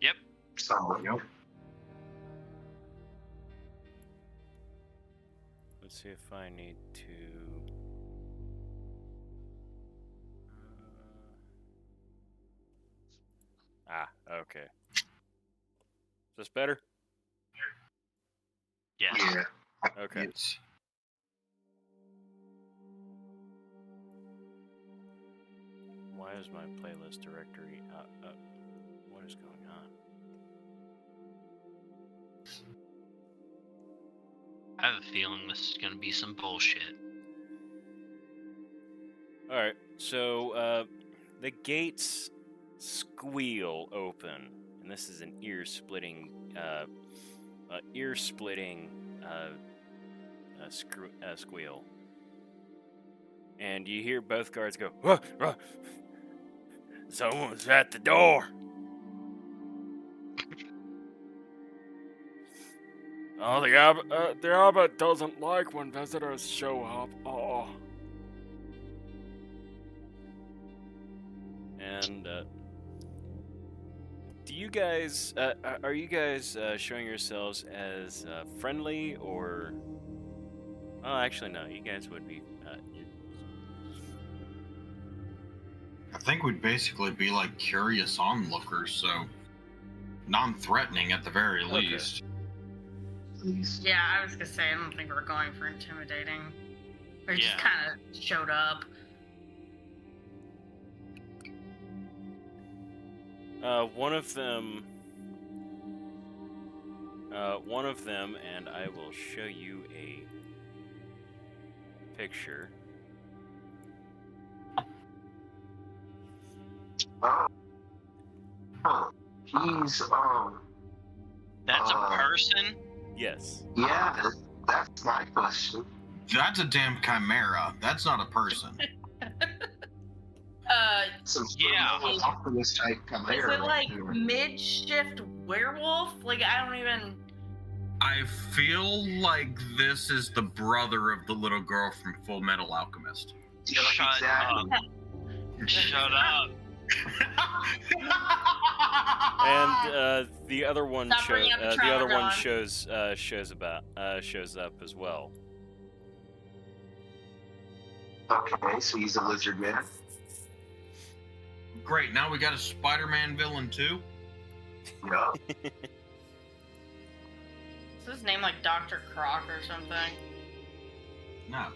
Yep. Yep. Let's see if I need to... okay. Is this better? Yes. Yeah. Okay. Yes. Why is my playlist directory... what is going on? I have a feeling this is gonna be some bullshit. Alright, so, the gates squeal open, and this is an ear-splitting, squeal. And you hear both guards go, "Rah, rah. Someone's at the door!" Oh, the Abbot doesn't like when visitors show up. Oh. And, do you guys, are you guys showing yourselves as friendly or... Oh, actually, no, you guys would be... I think we'd basically be like curious onlookers, so non-threatening at the very Okay. least. Yeah, I was gonna say, I don't think we're going for intimidating. We just Yeah. kind of showed up. One of them, and I will show you a picture. He's That's a person? Yes. yeah. That's my question. That's a damn chimera. That's not a person. Some Yeah. sort of Optimus type Is chimera it right like there. mid-shift werewolf? Like, I don't even... I feel like this is the brother of the little girl from Full Metal Alchemist. Yeah, Shut exactly. up. Shut up. And the other one Stop bringing up the the trauma, other one Ron. shows up as well. Okay, so he's a lizard man. Great, now we got a Spider-Man villain too? Yeah. Is his name like Dr. Croc or something? No.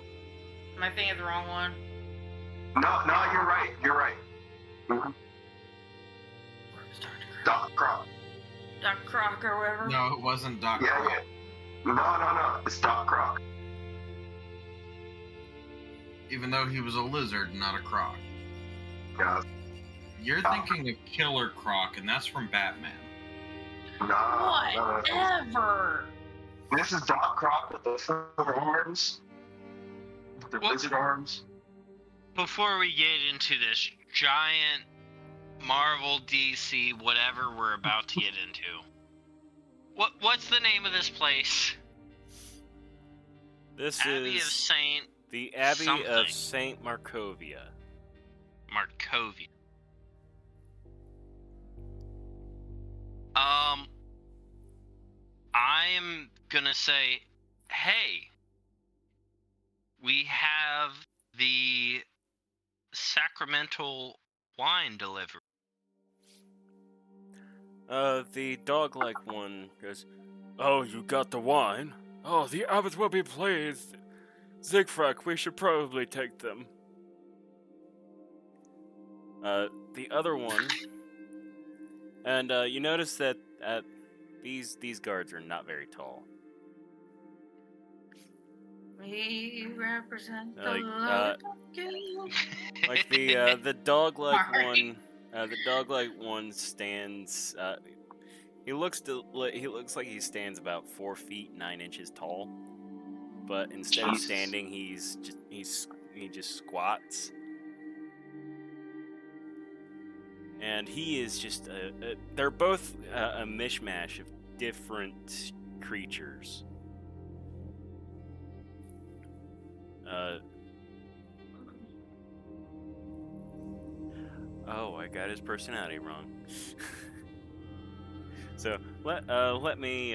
Am I thinking of the wrong one? No, you're right. You're right. Mhm. Where's Dr. Croc? Doc Croc. Dr. Croc or whatever? No, it wasn't Doc Yeah, Croc. yeah. No. It's Doc Croc. Even though he was a lizard, not a croc. Yeah. You're thinking of Killer Croc, and that's from Batman. No. Whatever. This is Doc Croc with the 4 arms. With the What? lizard arms. Before we get into this giant Marvel, DC, whatever we're about to get into, what's the name of this place? This Abbey of is Saint the Abbey something. of Saint Markovia. Markovia. I'm gonna say, hey, we have the sacramental wine delivery. The dog-like one goes, "Oh, you got the wine? Oh, the abbot will be pleased. Zigfrak, we should probably take them." The other one, and you notice that these guards are not very tall. We represent the Like, love of you. Like the dog-like Sorry. one, the dog-like one stands. He looks like he stands about 4 feet 9 inches tall, but instead of Jesus. standing, he just squats, and he is just they're both a mishmash of different creatures. Oh, I got his personality wrong. So let me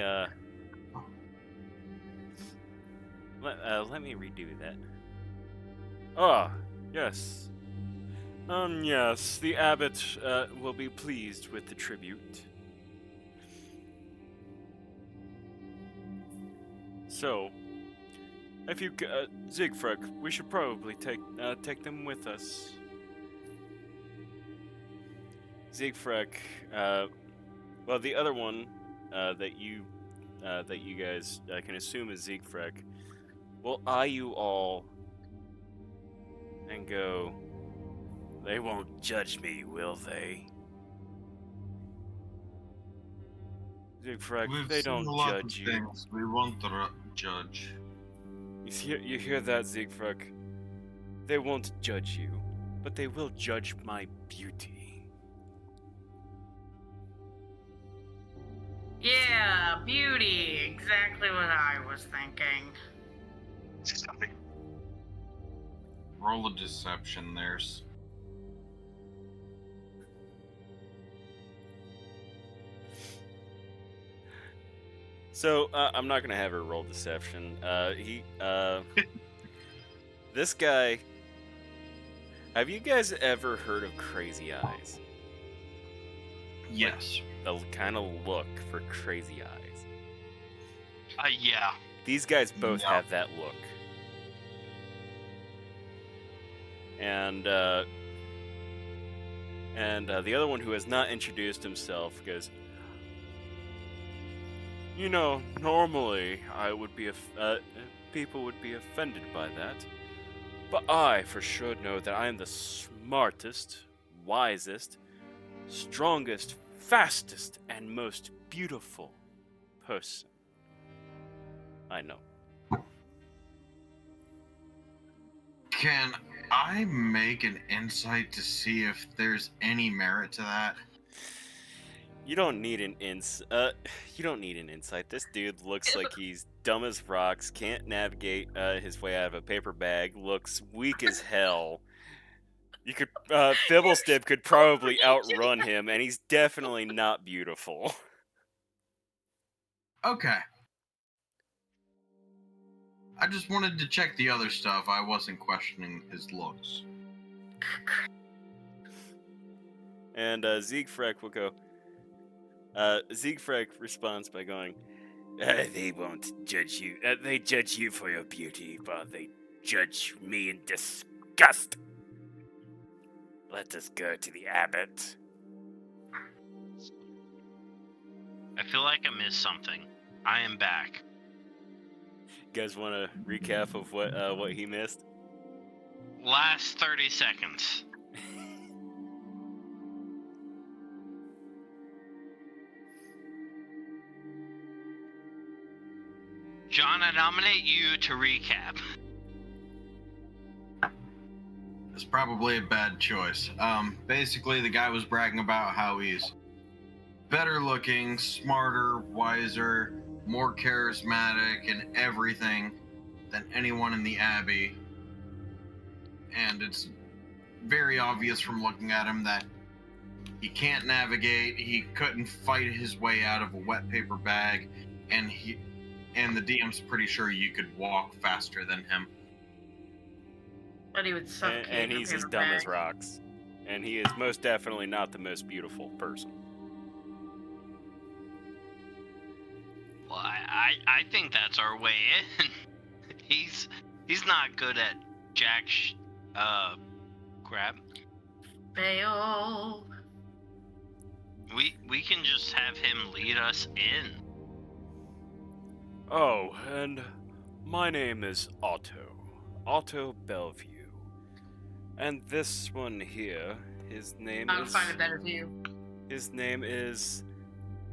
redo that. Ah, yes. Yes, the abbot will be pleased with the tribute. So, if you Zigfrak, we should probably take them with us. Zigfrak, well, the other one that you guys can assume is Zigfrak will eye you all and go, "They won't judge me, will they?" Zigfrak, We've they seen don't a lot judge of you. things we won't judge. You hear that, Zigfrak? They won't judge you, but they will judge my beauty. Yeah, beauty. Exactly what I was thinking. Roll a deception, there's. So, I'm not gonna have her roll deception. This guy. Have you guys ever heard of Crazy Eyes? Yes. The kind of look for Crazy Eyes. Yeah. These guys both Yeah. have that look. And the other one who has not introduced himself goes, "You know, normally I would be people would be offended by that, but I for sure know that I am the smartest, wisest, strongest, fastest, and most beautiful person I know." Can I make an insight to see if there's any merit to that? You don't need an insight. This dude looks like he's dumb as rocks, can't navigate his way out of a paper bag, looks weak as hell. You could, Fibblestip could probably outrun him, and he's definitely not beautiful. Okay. I just wanted to check the other stuff. I wasn't questioning his looks. And Siegfried will go. Siegfried responds by going, "They won't judge you. They judge you for your beauty, but they judge me in disgust. Let us go to the abbot." I feel like I missed something. I am back. You guys want a recap of what he missed? Last 30 seconds. John, I nominate you to recap. It's probably a bad choice. Basically, the guy was bragging about how he's better looking, smarter, wiser, more charismatic, and everything than anyone in the Abbey. And it's very obvious from looking at him that he can't navigate, he couldn't fight his way out of a wet paper bag, and the DM's pretty sure you could walk faster than him. But he would suffocate. And he's as dumb as rocks. And he is most definitely not the most beautiful person. Well, I think that's our way in. He's not good at jack crap. Fail. We can just have him lead us in. Oh, and my name is Otto Bellevue. And this one here, his name I'll is... find a better view. His name is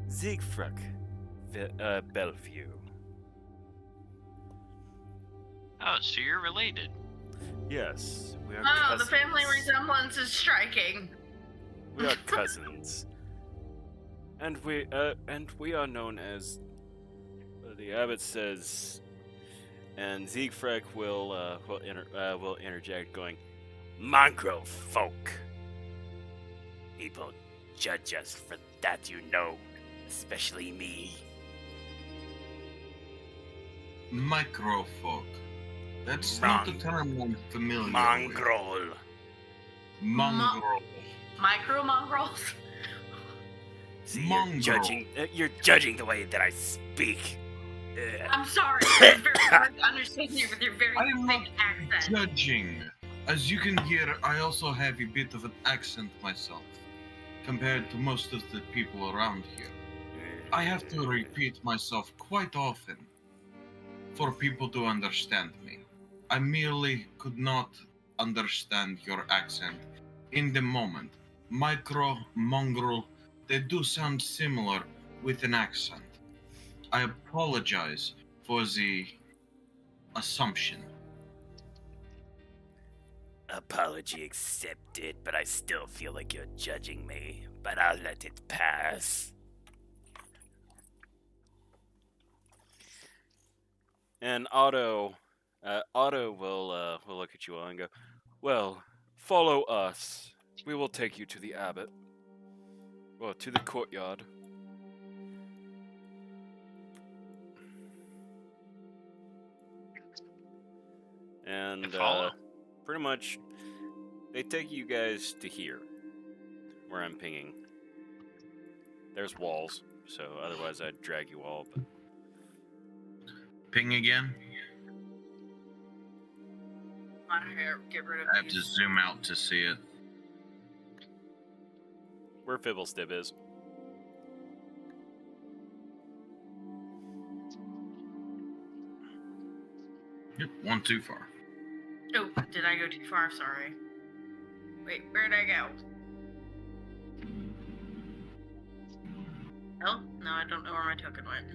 Siegfried Bellevue. Oh, so you're related. Yes, we are Oh, cousins. the family resemblance is striking. We are cousins. And we are known as... the abbot says... And Siegfried will interject, going, "Mongrel folk. People judge us for that, you know, especially me." Microfolk. That's not a term I'm familiar with. Mongrel. Mongrel. Micro mongrels? See, Mongrel. you're judging the way that I speak. I'm sorry. It's very hard to understand you with your very I am thick not accent. judging. As you can hear, I also have a bit of an accent myself, compared to most of the people around here. I have to repeat myself quite often for people to understand me. I merely could not understand your accent in the moment. Micro, mongrel, they do sound similar with an accent. I apologize for the assumption. Apology accepted, but I still feel like you're judging me. But I'll let it pass. And Otto will look at you all and go, "Well, follow us. We will take you to the abbot. Well, to the courtyard." And pretty much, they take you guys to here, where I'm pinging. There's walls, so otherwise I'd drag you all. But Ping again? I don't care. Get rid of I have to these. zoom out to see it. where Fibblestip is. Yep, one too far. Oh, did I go too far? Sorry. Wait, where'd I go? Oh, no, I don't know where my token went.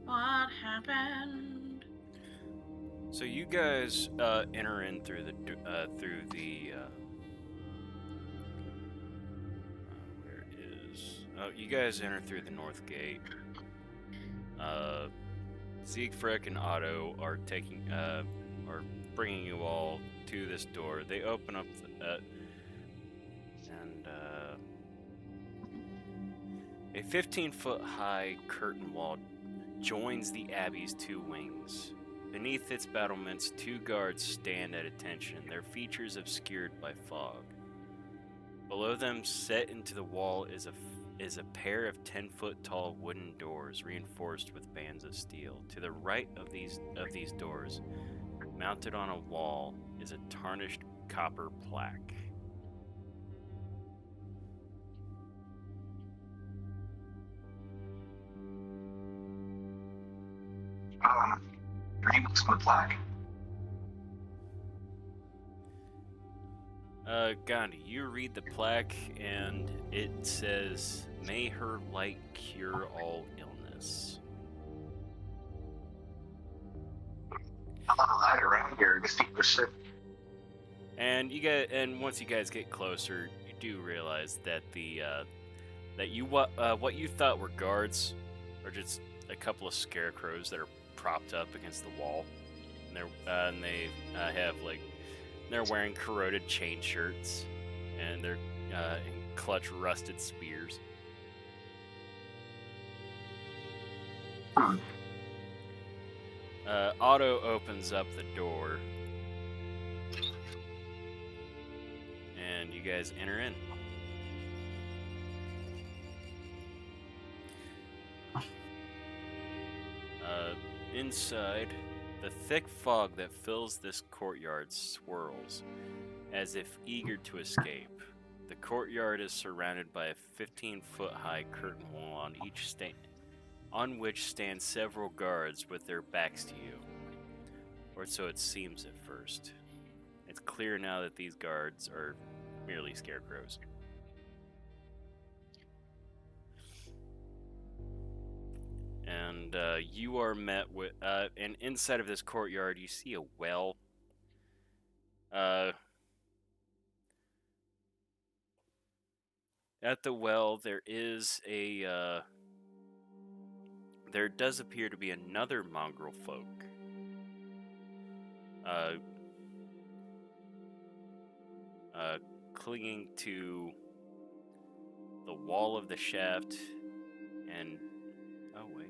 What happened? So you guys enter in through the where is? Oh, you guys enter through the north gate. Siegfried and Otto are bringing you all to this door. They open up, and a 15-foot-high curtain wall joins the Abbey's two wings. Beneath its battlements, two guards stand at attention, their features obscured by fog. Below them, set into the wall, is a pair of 10-foot-tall wooden doors reinforced with bands of steel. To the right of these doors, mounted on a wall, is a tarnished copper plaque. Read what's on the plaque. Gandhi, you read the plaque, and it says, "May her light cure all illness." A lot of light around here. This people are sick. And once you guys get closer, you do realize that what you thought were guards are just a couple of scarecrows that are propped up against the wall, and they're wearing corroded chain shirts, and they're in clutch rusted spears. Otto opens up the door, and you guys enter in. Inside, the thick fog that fills this courtyard swirls, as if eager to escape. The courtyard is surrounded by a 15-foot-high curtain wall on which stand several guards with their backs to you. Or so it seems at first. It's clear now that these guards are merely scarecrows. And you are met with, and inside of this courtyard, you see a well. At the well, there does appear to be another mongrel folk. Clinging to the wall of the shaft, and oh wait.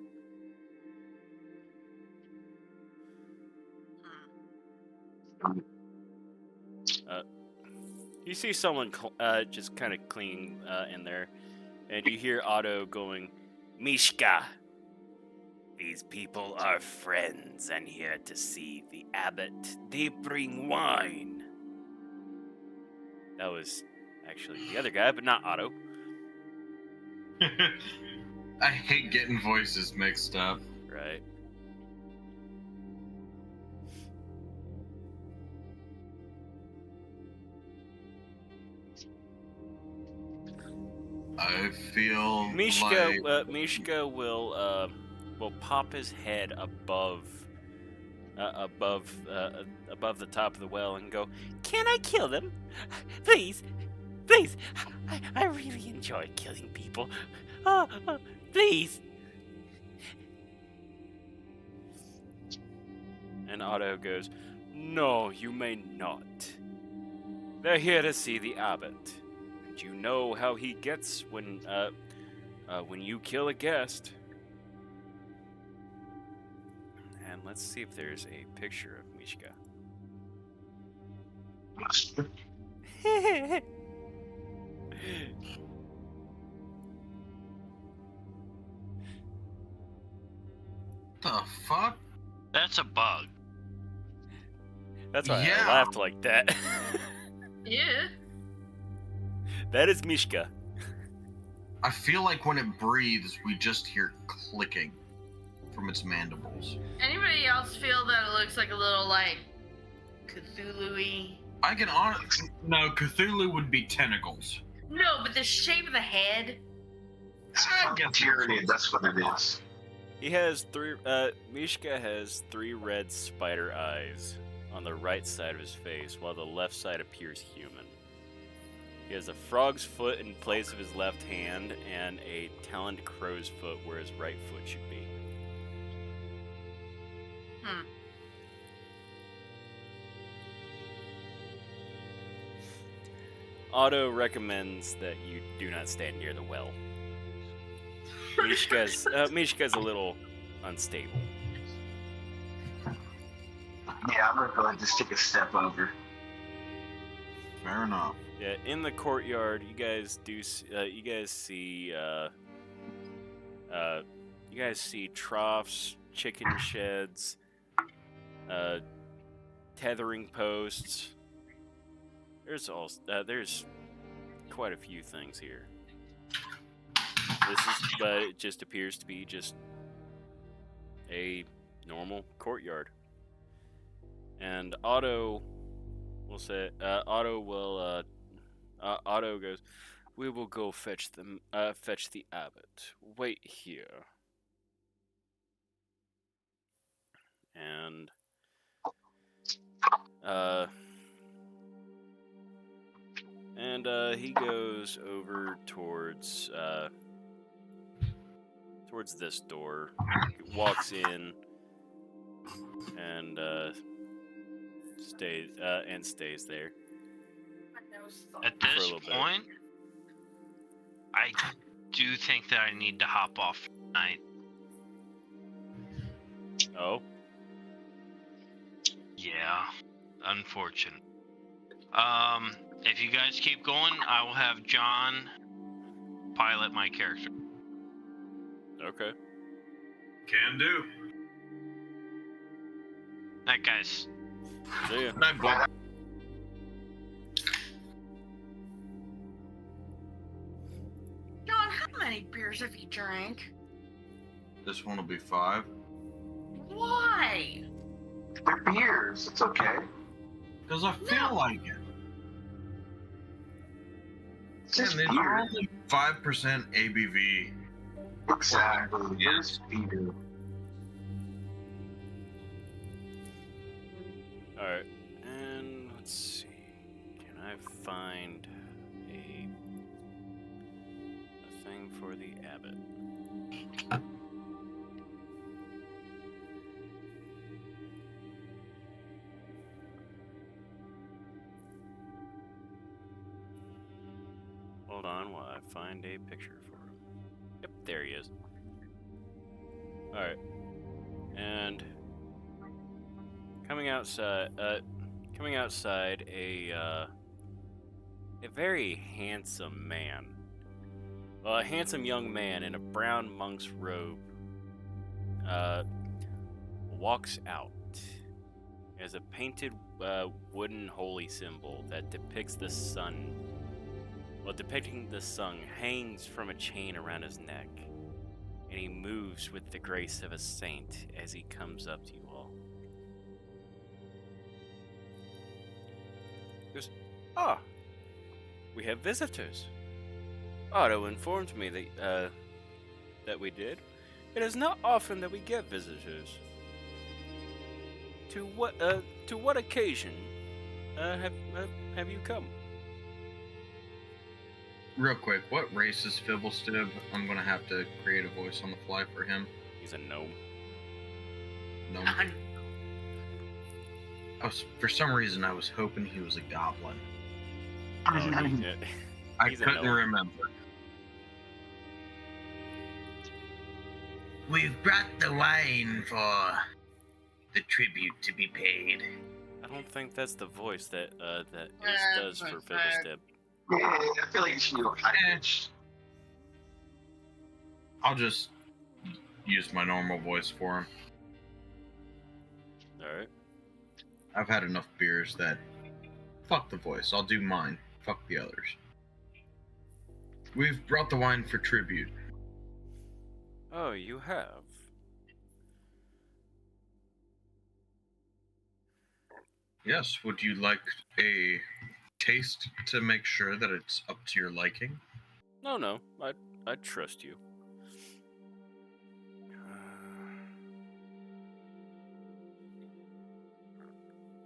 You see someone just kind of clinging in there, and you hear Otto going, "Mishka, these people are friends and here to see the abbot. They bring wine." That was actually the other guy, but not Otto. I hate getting voices mixed up. Right. I feel Mishka, like... Mishka will pop his head above the top of the well and go, "Can I kill them? Please, please. I really enjoy killing people. Please." And Otto goes, "No, you may not. They're here to see the abbot. And you know how he gets when you kill a guest." And let's see if there's a picture of Mishka. The fuck? That's a bug. That's why Yeah. I laughed like that. Yeah. That is Mishka. I feel like when it breathes, we just hear clicking from its mandibles. Anybody else feel that it looks like a little like Cthulhu-y? I can honestly... No, Cthulhu would be tentacles. No, but the shape of the head. It's fucking tyranny, that's what it is. He has Mishka has 3 red spider eyes on the right side of his face, while the left side appears human. He has a frog's foot in place of his left hand, and a taloned crow's foot where his right foot should be. Otto recommends that you do not stand near the well. Mishka's a little unstable. Yeah, I'm gonna go ahead and just take a step over. Fair enough. Yeah, in the courtyard, you guys see troughs, chicken sheds, tethering posts. There's quite a few things here. But it just appears to be just a normal courtyard. And Otto goes, "We will go fetch the abbot. Wait here." And he goes over towards this door, walks in, and stays there. At For a this little bit. point, I do think that I need to hop off tonight. Oh, Yeah, unfortunate. If you guys keep going, I will have John pilot my character. okay. Can do. Night, guys. See ya. Night, boy. John, how many beers have you drank? This one will be 5. Why? They're beers. It's okay. Because I feel like it. It's just And it's beer. only 5% ABV. Exactly. Yes. It's beer. Alright, and let's see. Can I find a thing for the abbot? Hold on while I find a picture for him. Yep, there he is. Alright. And coming outside, a very handsome man. Well, a handsome young man in a brown monk's robe walks out. As a painted wooden holy symbol that depicts the sun. Well, depicting the sun hangs from a chain around his neck, and he moves with the grace of a saint as he comes up to you all. He goes, "Ah, we have visitors. Otto informed me that we did. It is not often that we get visitors. To what occasion have you come?" Real quick, what race is Fibblestib? I'm gonna have to create a voice on the fly for him. He's a gnome. No. For some reason, I was hoping he was a goblin. Oh, I He's a couldn't gnome. remember. We've brought the wine for the tribute to be paid. I don't think that's the voice that Yeah, does for that's right. Fibblestib. Yeah, I feel like you should go high pitch. I'll just use my normal voice for him. Alright. I've had enough beers that... Fuck the voice, I'll do mine. Fuck the others. We've brought the wine for tribute. Oh, you have? Yes, would you like a taste to make sure that it's up to your liking? No, I trust you.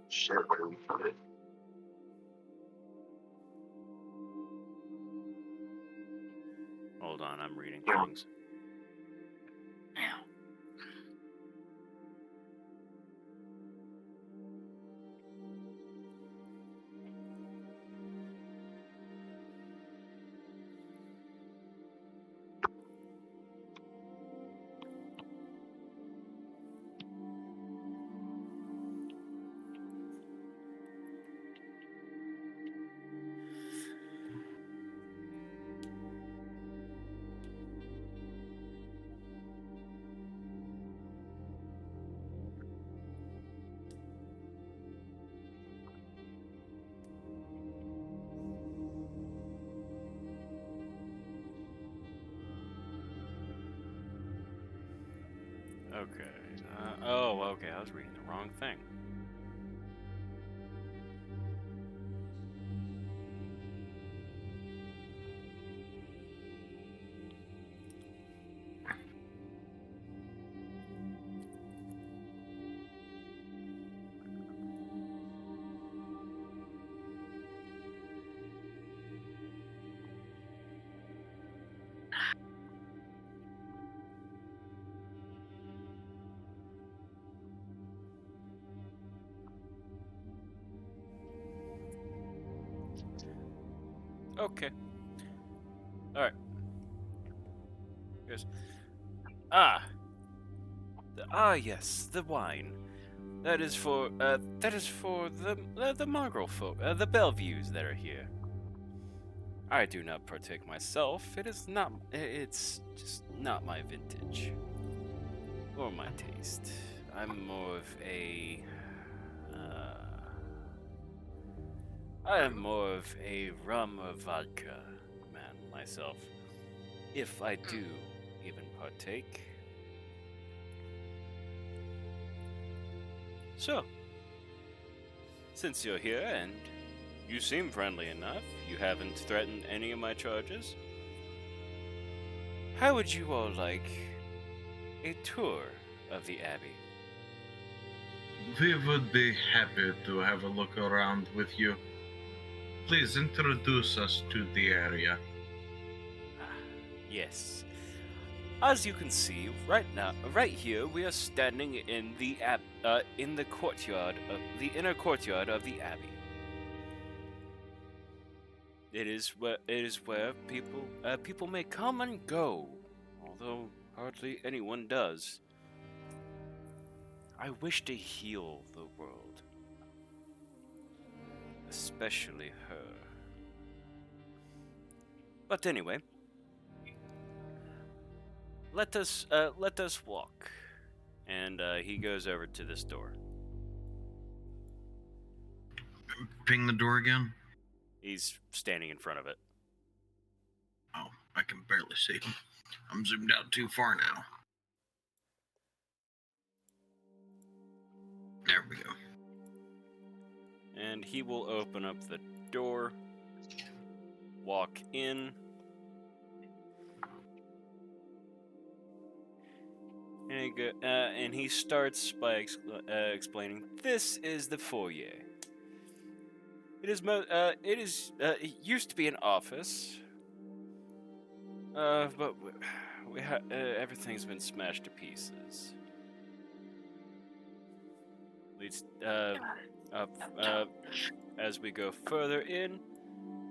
Shit, where do we put it? Hold on, I'm reading Yeah. things. Now, Okay. Oh, okay. I was reading the wrong thing. Okay. All right. Here's yes, the wine. That is for the mongrel folk, the Bellevues that are here. I do not partake myself. It's just not my vintage or my taste. I'm more of a I am more of a rum or vodka man myself. If I do even partake. So, since you're here and you seem friendly enough, you haven't threatened any of my charges, how would you all like a tour of the Abbey? We would be happy to have a look around with you. Please introduce us to the area. Yes. As you can see, right here, we are standing in the courtyard of the inner courtyard of the Abbey. It is where people may come and go, although hardly anyone does. I wish to heal the world, especially her. But anyway, let us walk. And he goes over to this door. Ping the door again. He's standing in front of it. Oh, I can barely see him. I'm zoomed out too far now. There we go. And he will open up the door, walk in, and he starts by explaining, "This is the foyer. It used to be an office, but everything's been smashed to pieces. Leads as we go further in,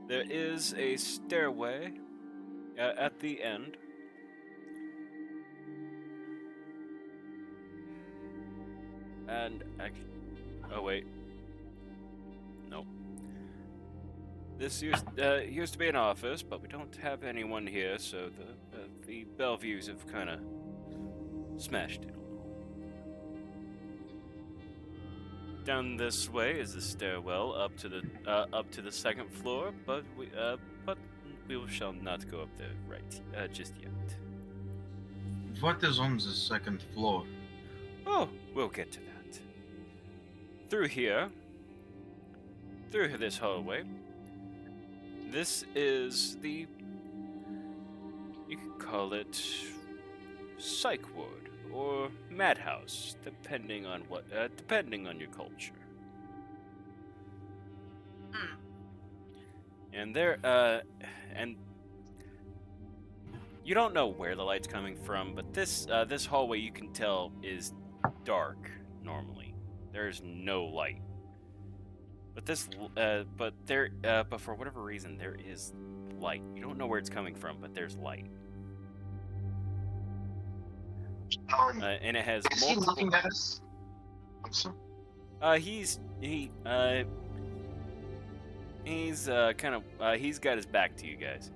there is a stairway at the end." And oh wait, no. This used to be an office, but we don't have anyone here, so the Bellevues have kind of smashed it. Down this way is the stairwell up to the second floor, but we shall not go up there just yet. What is on the second floor? Oh, we'll get to that. Through this hallway, this is you could call it psych ward or madhouse, depending on your culture. And and you don't know where the light's coming from, but this hallway, you can tell, is dark normally. There's no light. But for whatever reason, there is light. You don't know where it's coming from, but there's light. And it has Is multiple. he looking at us? I'm sorry. He's got his back to you guys.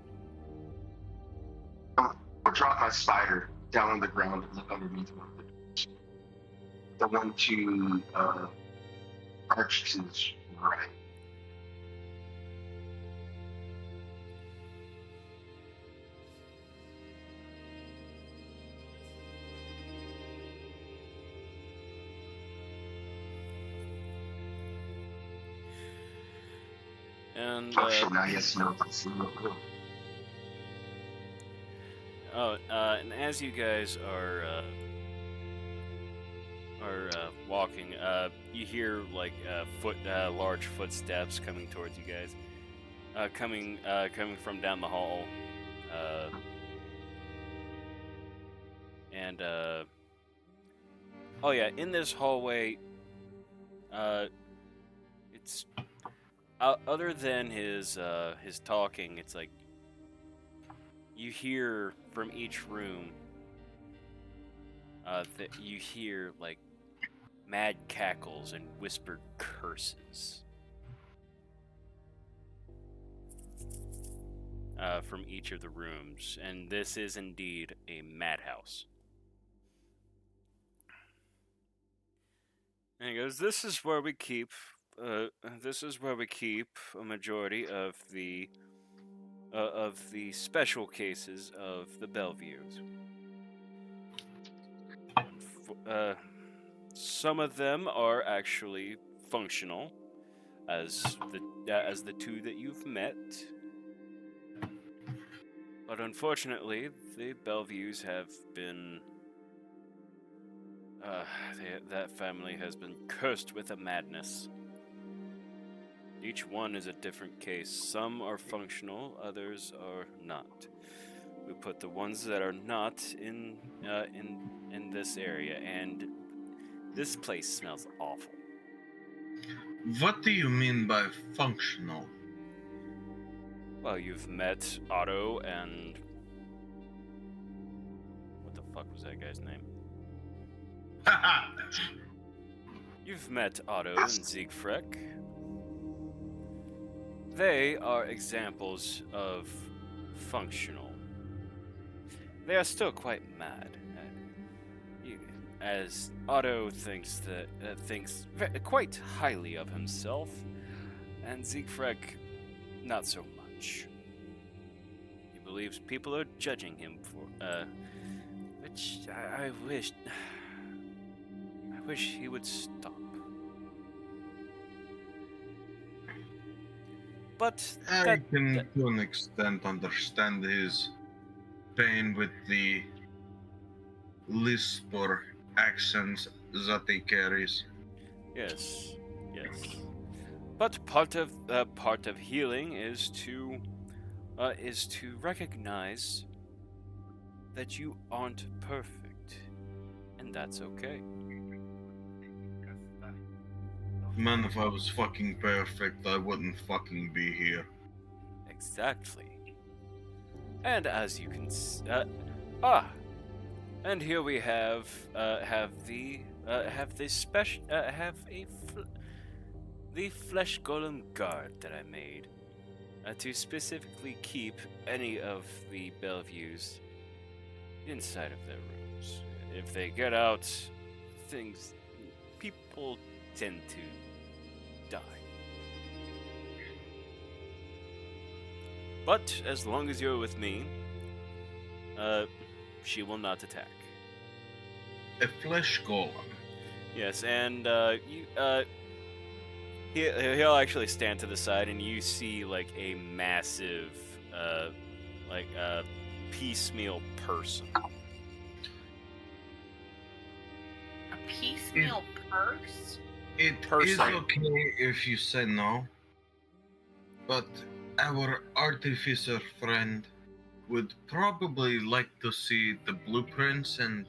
I'll drop my spider down on the ground and look underneath one of the doors. The one to Arch's right. And Oh shit, now yes, no, that's and as you guys are walking, you hear like large footsteps coming towards you guys, coming from down the hall, and oh yeah, in this hallway, it's other than his talking, it's like you hear from each room that you hear like mad cackles and whispered curses from each of the rooms, and this is indeed a madhouse. And he goes, "This is where we keep. This is where we keep a majority of the special cases of the Bellevues. Some of them are actually functional, as the two that you've met. But unfortunately, the Bellevues have been. That family has been cursed with a madness. Each one is a different case. Some are functional, others are not. We put the ones that are not in this area, and this place smells awful." What do you mean by functional? Well, you've met Otto and what the fuck was that guy's name? You've met Otto and Siegfried. They are examples of functional. They are still quite mad, as Otto thinks quite highly of himself, and Siegfried not so much. He believes people are judging him for, which I wish he would stop. But I can, to an extent, understand his pain with the lisp or accents that he carries. Yes. But part of healing is to recognize that you aren't perfect, and that's okay. Man, if I was fucking perfect, I wouldn't fucking be here. Exactly. And as you can and here we have the flesh golem guard that I made to specifically keep any of the Bellevues inside of their rooms. If they get out, people tend to die. But as long as you're with me, she will not attack. A flesh golem. Yes, and he'll actually stand to the side, and you see like a massive, piecemeal person. A piecemeal purse? It is okay if you say no, but our artificer friend would probably like to see the blueprints and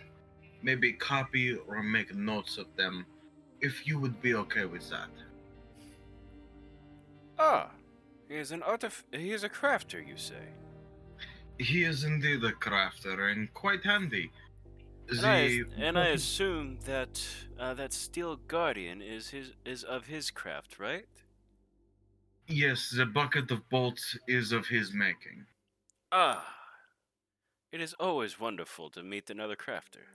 maybe copy or make notes of them, if you would be okay with that. He is he is a crafter, you say? He is indeed a crafter and quite handy. And I assume that that Steel Guardian is of his craft, right? Yes, the bucket of bolts is of his making. It is always wonderful to meet another crafter.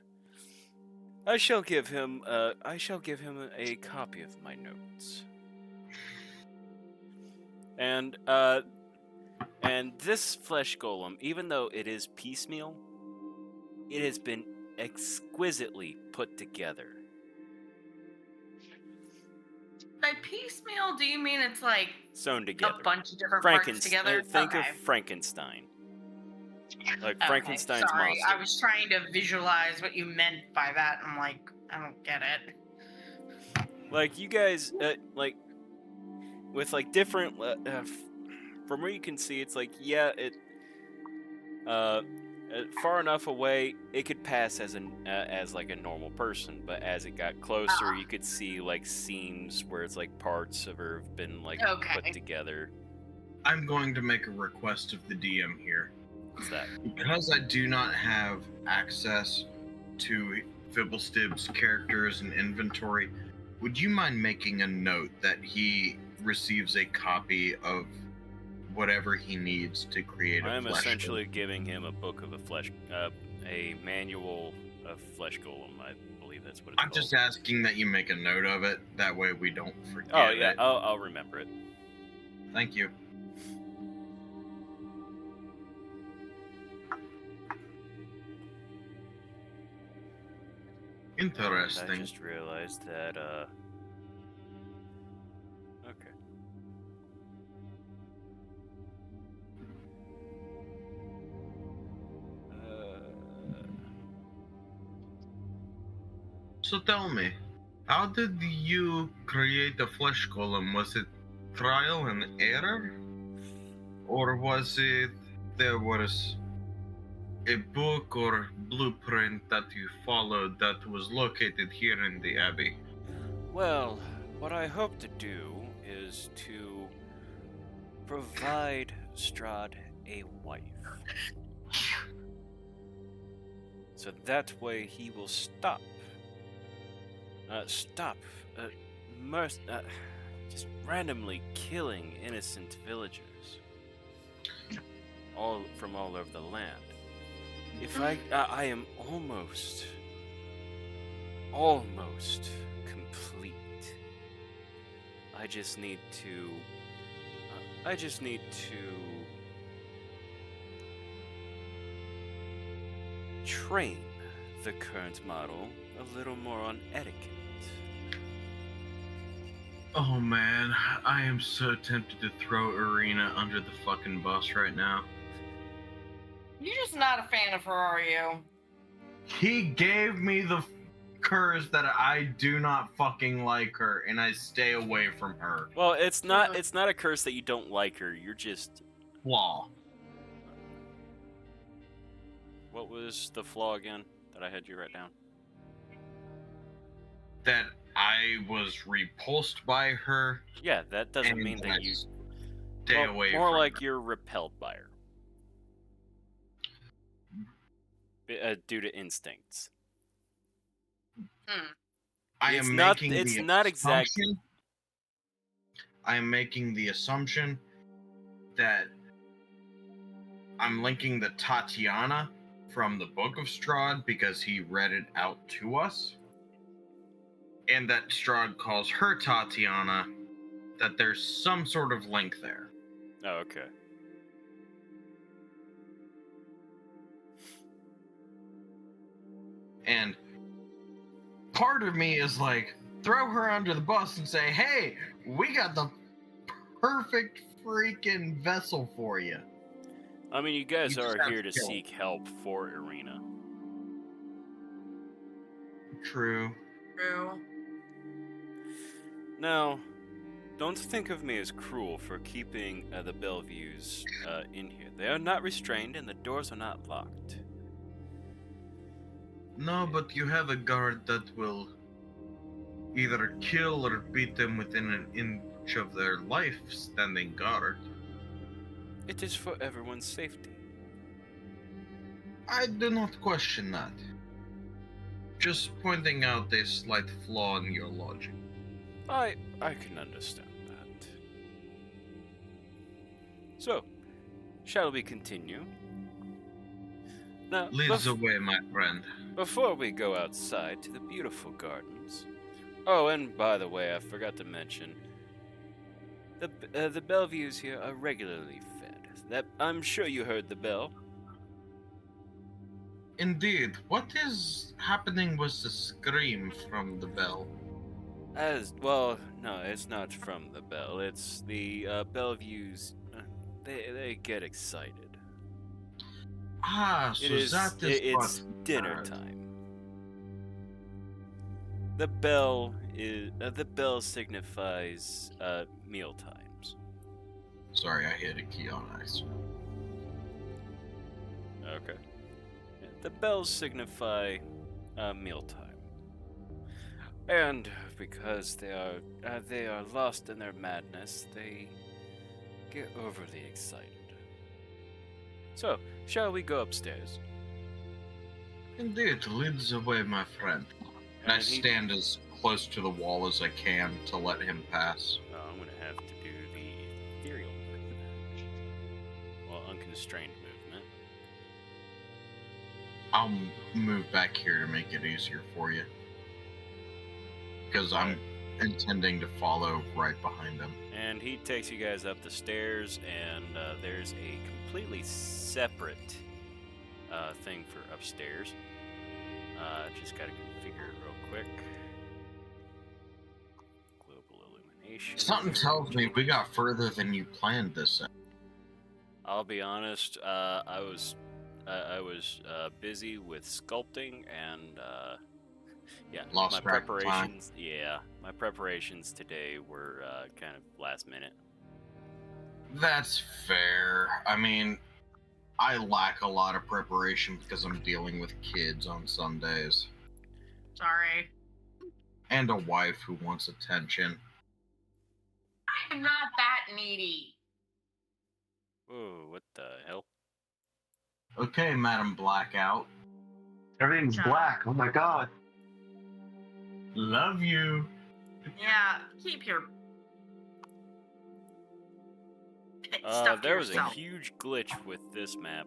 I shall give him a copy of my notes. And this flesh golem, even though it is piecemeal, it has been exquisitely put together. by piecemeal, do you mean it's like Sewn a together. bunch of different parts together? Think Okay. of Frankenstein. Like Okay, Frankenstein's sorry. monster. I was trying to visualize what you meant by that. I'm like, I don't get it. Like you guys, like with like different, from where you can see, it's like far enough away, it could pass as as like a normal person, but as it got closer, you could see like seams where it's like parts of her have been like put together. I'm going to make a request of the DM here. What's that? Because I do not have access to Fibblestib's characters and inventory, would you mind making a note that he receives a copy of whatever he needs to create a I'm flesh essentially golem? giving him a book of a manual of flesh golem. I believe that's what it's I'm called. just asking that you make a note of it. That way we don't forget Oh yeah, it. I'll remember it. Thank you. I Interesting. just realized that, okay. So tell me, how did you create the flesh golem? Was it trial and error? Or was it there was a book or blueprint that you followed that was located here in the Abbey? Well, what I hope to do is to provide Strahd a wife. So that way he will stop just randomly killing innocent villagers from all over the land. If I am almost complete. I just need to train the current model a little more on etiquette. Oh man, I am so tempted to throw Ireena under the fucking bus right now. You're just not a fan of her, are you? He gave me the curse that I do not fucking like her and I stay away from her. Well, it's not a curse that you don't like her. You're just Flaw. What was the flaw again that I had you write down? That I was repulsed by her. Yeah, that doesn't and mean that you stay away more from like her. you're repelled by her. Due to instincts. I It's am not- making it's the not exact- assumption- I am making the assumption that I'm linking the Tatiana from the Book of Strahd because he read it out to us. And that Strahd calls her Tatiana, that there's some sort of link there. Oh, okay. And part of me is like, throw her under the bus and say, hey, we got the perfect freaking vessel for you. I mean, you guys You just are have here to skill. seek help for Ireena. True. True. Now, don't think of me as cruel for keeping the Bellevues in here. They are not restrained and the doors are not locked. No, but you have a guard that will either kill or beat them within an inch of their life standing guard. It is for everyone's safety. I do not question that. Just pointing out a slight flaw in your logic. I can understand that. So, shall we continue? Now, Lead the way, my friend. before we go outside to the beautiful gardens. Oh, and by the way, I forgot to mention, the Bellevues here are regularly fed. That I'm sure you heard the bell. Indeed. What is happening with the scream from the bell? As well, no, it's not from the bell. It's the Bellevue's. They get excited. Ah, so that is It's what dinner time. The bell signifies meal times. Sorry, I hit a key on accident. Okay. The bells signify mealtime. And because they are lost in their madness, they get overly excited. So, shall we go upstairs? Indeed, lead the way, my friend. And I stand as close to the wall as I can to let him pass. Oh, I'm gonna have to do the ethereal movement. Well, unconstrained movement. I'll move back here to make it easier for you. Because I'm intending to follow right behind him. And he takes you guys up the stairs, and there's a completely separate thing for upstairs. Just gotta configure it real quick. Global illumination. Something tells me we got further than you planned this. I'll be honest. I was busy with sculpting and yeah, Lost my track of time. preparations. Yeah, my preparations today were kind of last minute. That's fair. I mean, I lack a lot of preparation because I'm dealing with kids on Sundays. Sorry. And a wife who wants attention. I'm not that needy. Ooh, what the hell? Okay, Madam Blackout. Everything's black. Oh my god. Love you. Yeah, keep your stuff to There was a yourself. huge glitch with this map.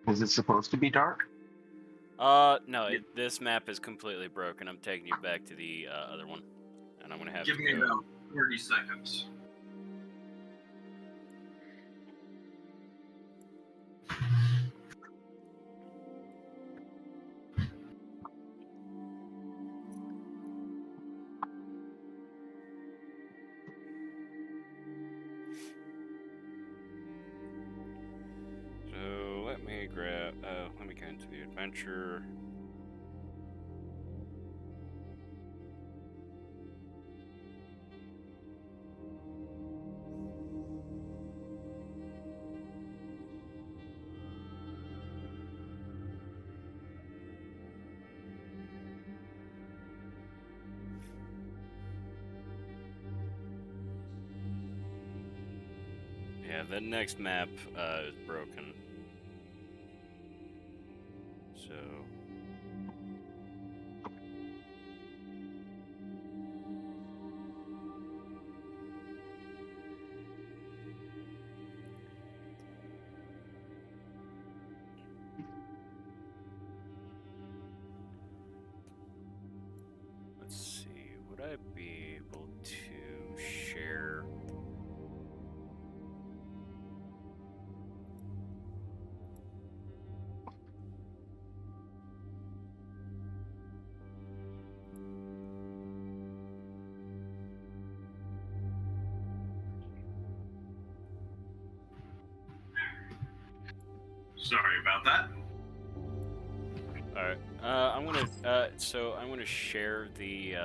Is it supposed to be dark? No, this map is completely broken. I'm taking you back to the other one, and I'm gonna have Give to me go. about 30 seconds. So let me grab. Let me get into the adventure. Yeah, the next map is broken. So. Let's see, would I be able to share? Sorry about that. All right. I'm gonna. So I'm gonna share the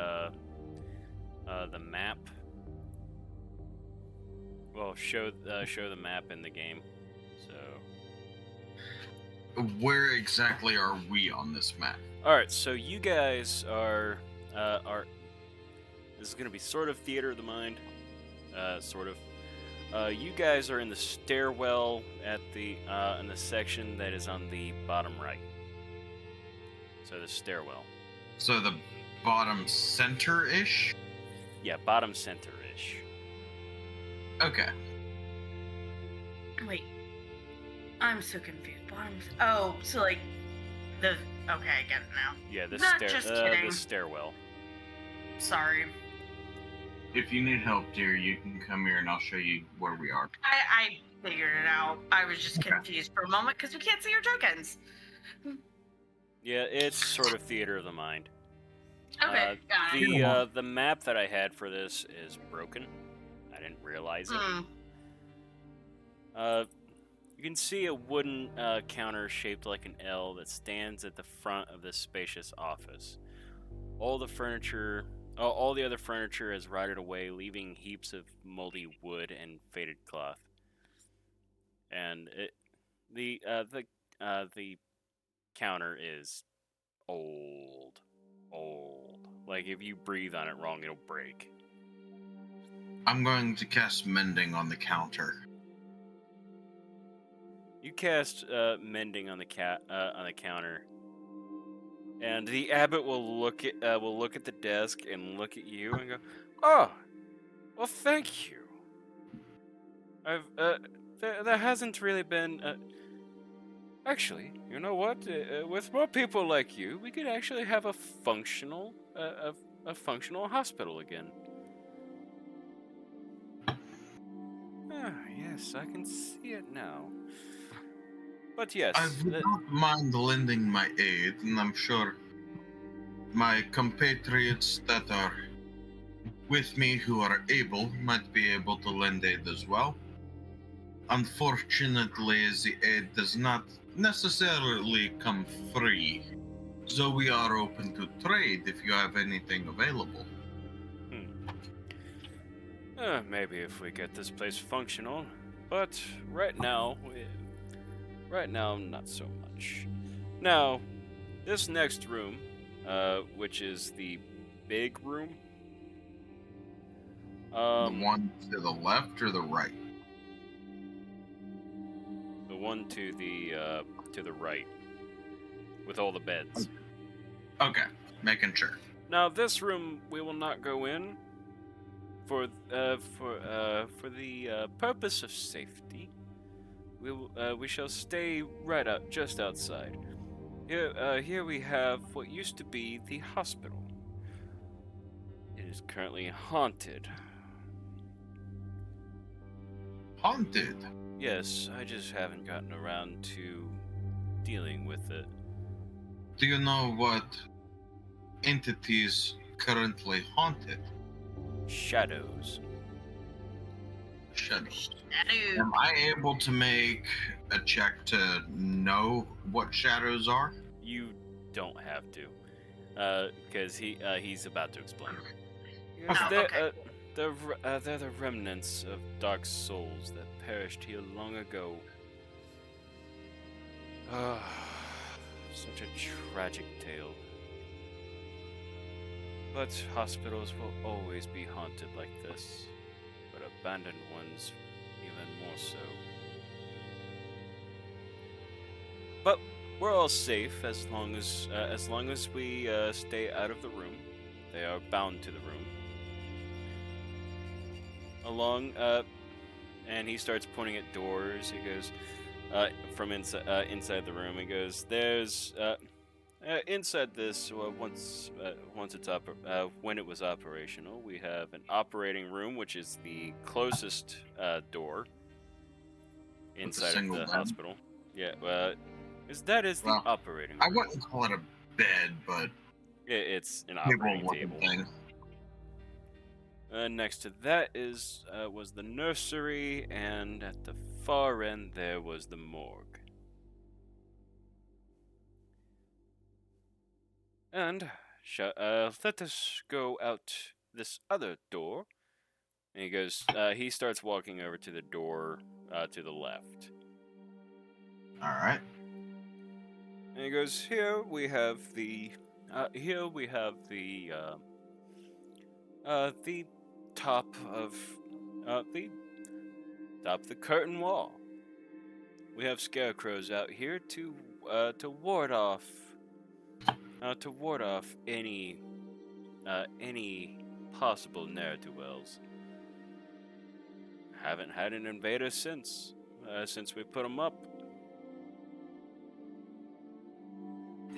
map. Well, show the map in the game. So. Where exactly are we on this map? All right. So you guys are. This is gonna be sort of theater of the mind. Sort of. You guys are in the stairwell at the in the section that is on the bottom right. So the stairwell. So the bottom center-ish? Yeah, bottom center-ish. Okay. Wait, I'm so confused. Oh, so like the okay, I get it now. Yeah, the Not just kidding. the stairwell. Sorry. If you need help, dear, you can come here and I'll show you where we are. I figured it out. I was just confused for a moment because we can't see your tokens. Yeah, it's sort of theater of the mind. Okay, got it. The map that I had for this is broken. I didn't realize it. You can see a wooden counter shaped like an L that stands at the front of this spacious office. All the other furniture has rotted away, leaving heaps of moldy wood and faded cloth. And the counter is old. Like if you breathe on it wrong, it'll break. I'm going to cast mending on the counter. You cast mending on the counter, and the abbot will look at the desk and look at you and go, "Oh, well, thank you. There hasn't really been. Actually, you know what? With more people like you, we could actually have a functional hospital again." Ah, yes, I can see it now. But yes, I would not mind lending my aid, and I'm sure my compatriots that are with me who are able might be able to lend aid as well. Unfortunately, the aid does not necessarily come free, so we are open to trade if you have anything available. Maybe if we get this place functional, but right now, not so much. Now, this next room, which is the big room. The one to the left or the right? The one to the right, with all the beds. Okay, making sure. Now, this room we will not go in for the purpose of safety. We shall stay right out just outside. Here we have what used to be the hospital. It is currently haunted. Haunted? Yes, I just haven't gotten around to dealing with it. Do you know what entities currently haunted? Shadows. Shadows. Am I able to make a check to know what shadows are? You don't have to, because he's about to explain. Yes, they're the remnants of dark souls that perished here long ago. Such a tragic tale. But hospitals will always be haunted like this, but abandoned ones even more so. But we're all safe as long as we stay out of the room. They are bound to the room. And he starts pointing at doors. He goes from inside the room. He goes, "There's inside this. When it was operational, we have an operating room, which is the closest door inside of the hospital. Yeah, that is the operating room. I wouldn't call it a bed, but it's an operating table. Thing. Next to that was the nursery, and at the far end there was the morgue. And let us go out this other door. And he goes. He starts walking over to the door to the left. All right. And he goes, "Here we have the top of the curtain wall. We have scarecrows out here to ward off any possible ne'er-do-wells. Haven't had an invader since we put them up."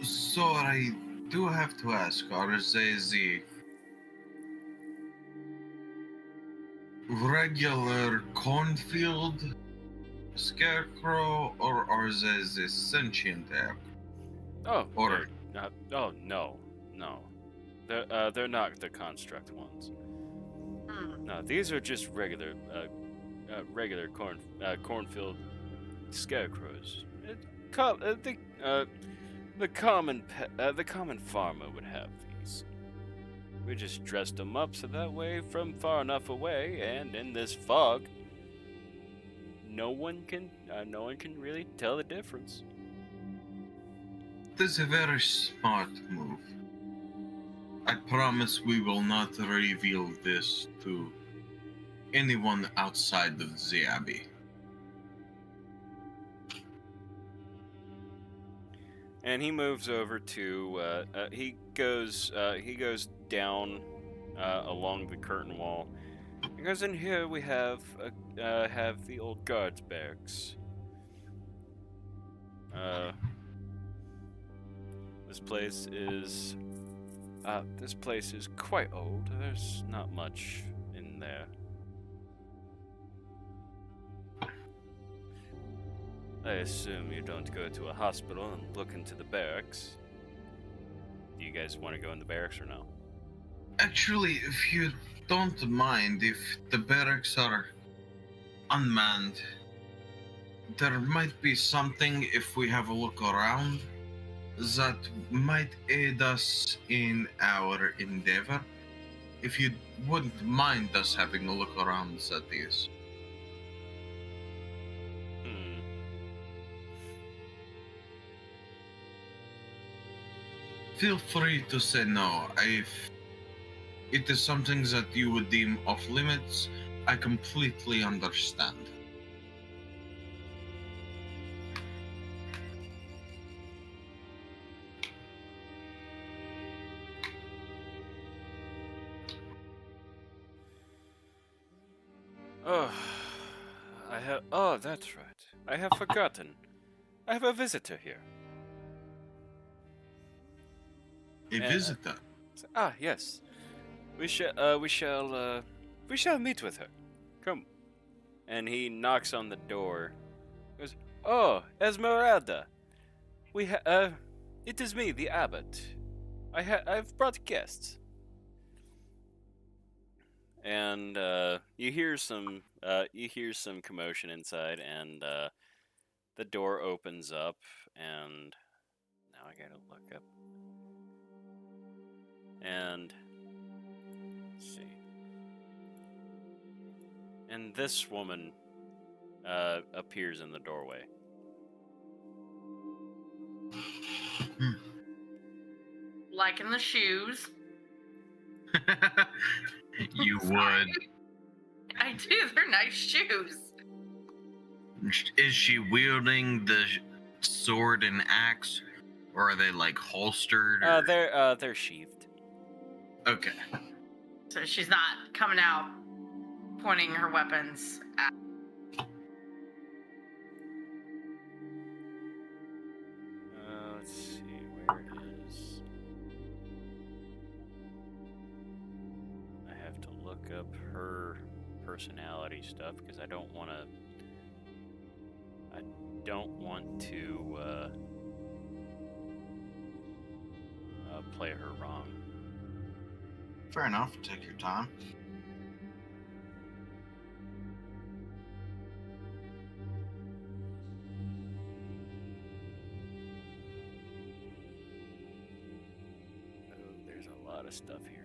So I do have to ask, are they the regular cornfield scarecrow, or are they the sentient app? Oh, no. They're not the construct ones. Hmm. No, these are just regular cornfield scarecrows. The common farmer would have these. We just dressed them up so that way, from far enough away, and in this fog, no one can really tell the difference. This is a very smart move. I promise we will not reveal this to anyone outside of the Abbey. And he moves over to he goes down along the curtain wall. He goes, in here we have the old guards barracks. This place is quite old. There's not much in there. I assume you don't go to a hospital and look into the barracks. Do you guys want to go in the barracks or no? Actually, if you don't mind, if the barracks are unmanned, there might be something, if we have a look around, that might aid us in our endeavor. If you wouldn't mind us having a look around, that is. Feel free to say no. If it is something that you would deem off limits, I completely understand. Oh, that's right. I have forgotten. I have a visitor here. A visitor? Yes. We shall meet with her. Come. And he knocks on the door. He goes, "Oh, Esmeralda. It is me, the abbot. I've brought guests." And you hear some commotion inside, and the door opens up, and now I gotta look up. And let's see. And this woman appears in the doorway. Liking the shoes. You would. I do. They're nice shoes. Is she wielding the sword and axe, or are they like holstered? Or... They're sheathed. Okay. So she's not coming out pointing her weapons at. Let's see, where is... I have to look up her personality stuff, because I don't want to play her wrong. Fair enough. Take your time. Oh, there's a lot of stuff here.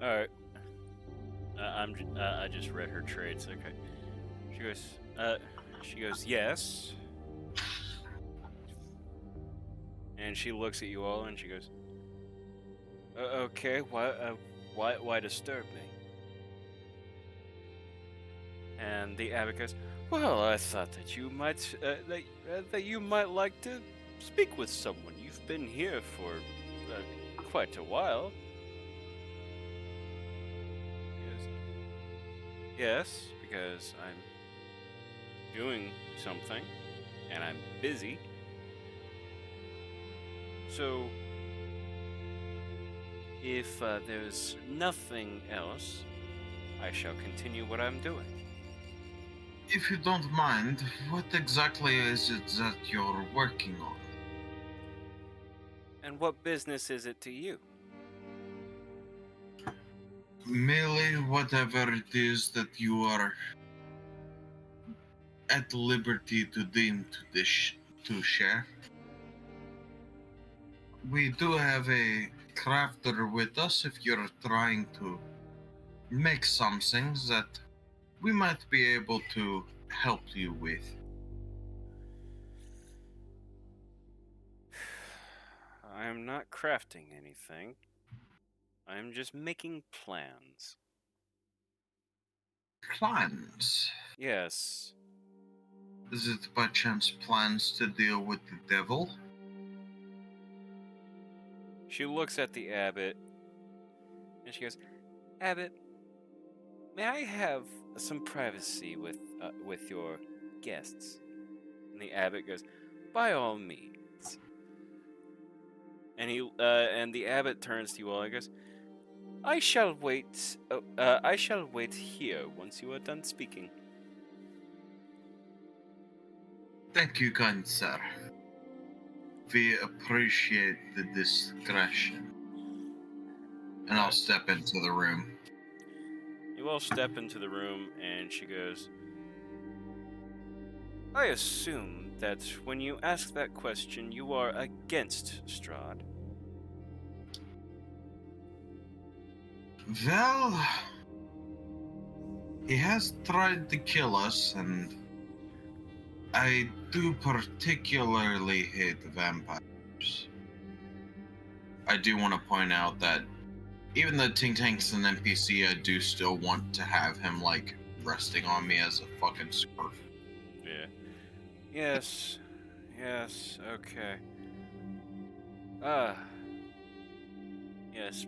All right. I just read her traits. Okay. She goes, yes. And she looks at you all and she goes, okay, why disturb me? And the abbot goes, "Well, I thought that you might that you might like to speak with someone. You've been here for quite a while." He goes, "Yes, because I'm doing something, and I'm busy. So, if there's nothing else, I shall continue what I'm doing." If you don't mind, what exactly is it that you're working on? "And what business is it to you?" Merely whatever it is that you are at liberty to deem to share. We do have a crafter with us if you're trying to make some things that we might be able to help you with. I'm not crafting anything. I'm just making plans. Plans? Yes. Is it by chance plans to deal with the devil? She looks at the abbot, and she goes, "Abbot, may I have some privacy with your guests?" And the abbot goes, "By all means." And the abbot turns to you all and goes, I shall wait. I shall wait here once you are done speaking." Thank you, kind sir. We appreciate the discretion. And I'll step into the room. You all step into the room, and she goes, "I assume that when you ask that question, you are against Strahd." Well, he has tried to kill us, and I do particularly hate vampires. I do want to point out that even though Ting Tang's an NPC, I do still want to have him, like, resting on me as a fucking scarf. Yeah. Yes. Yes. Okay. Yes.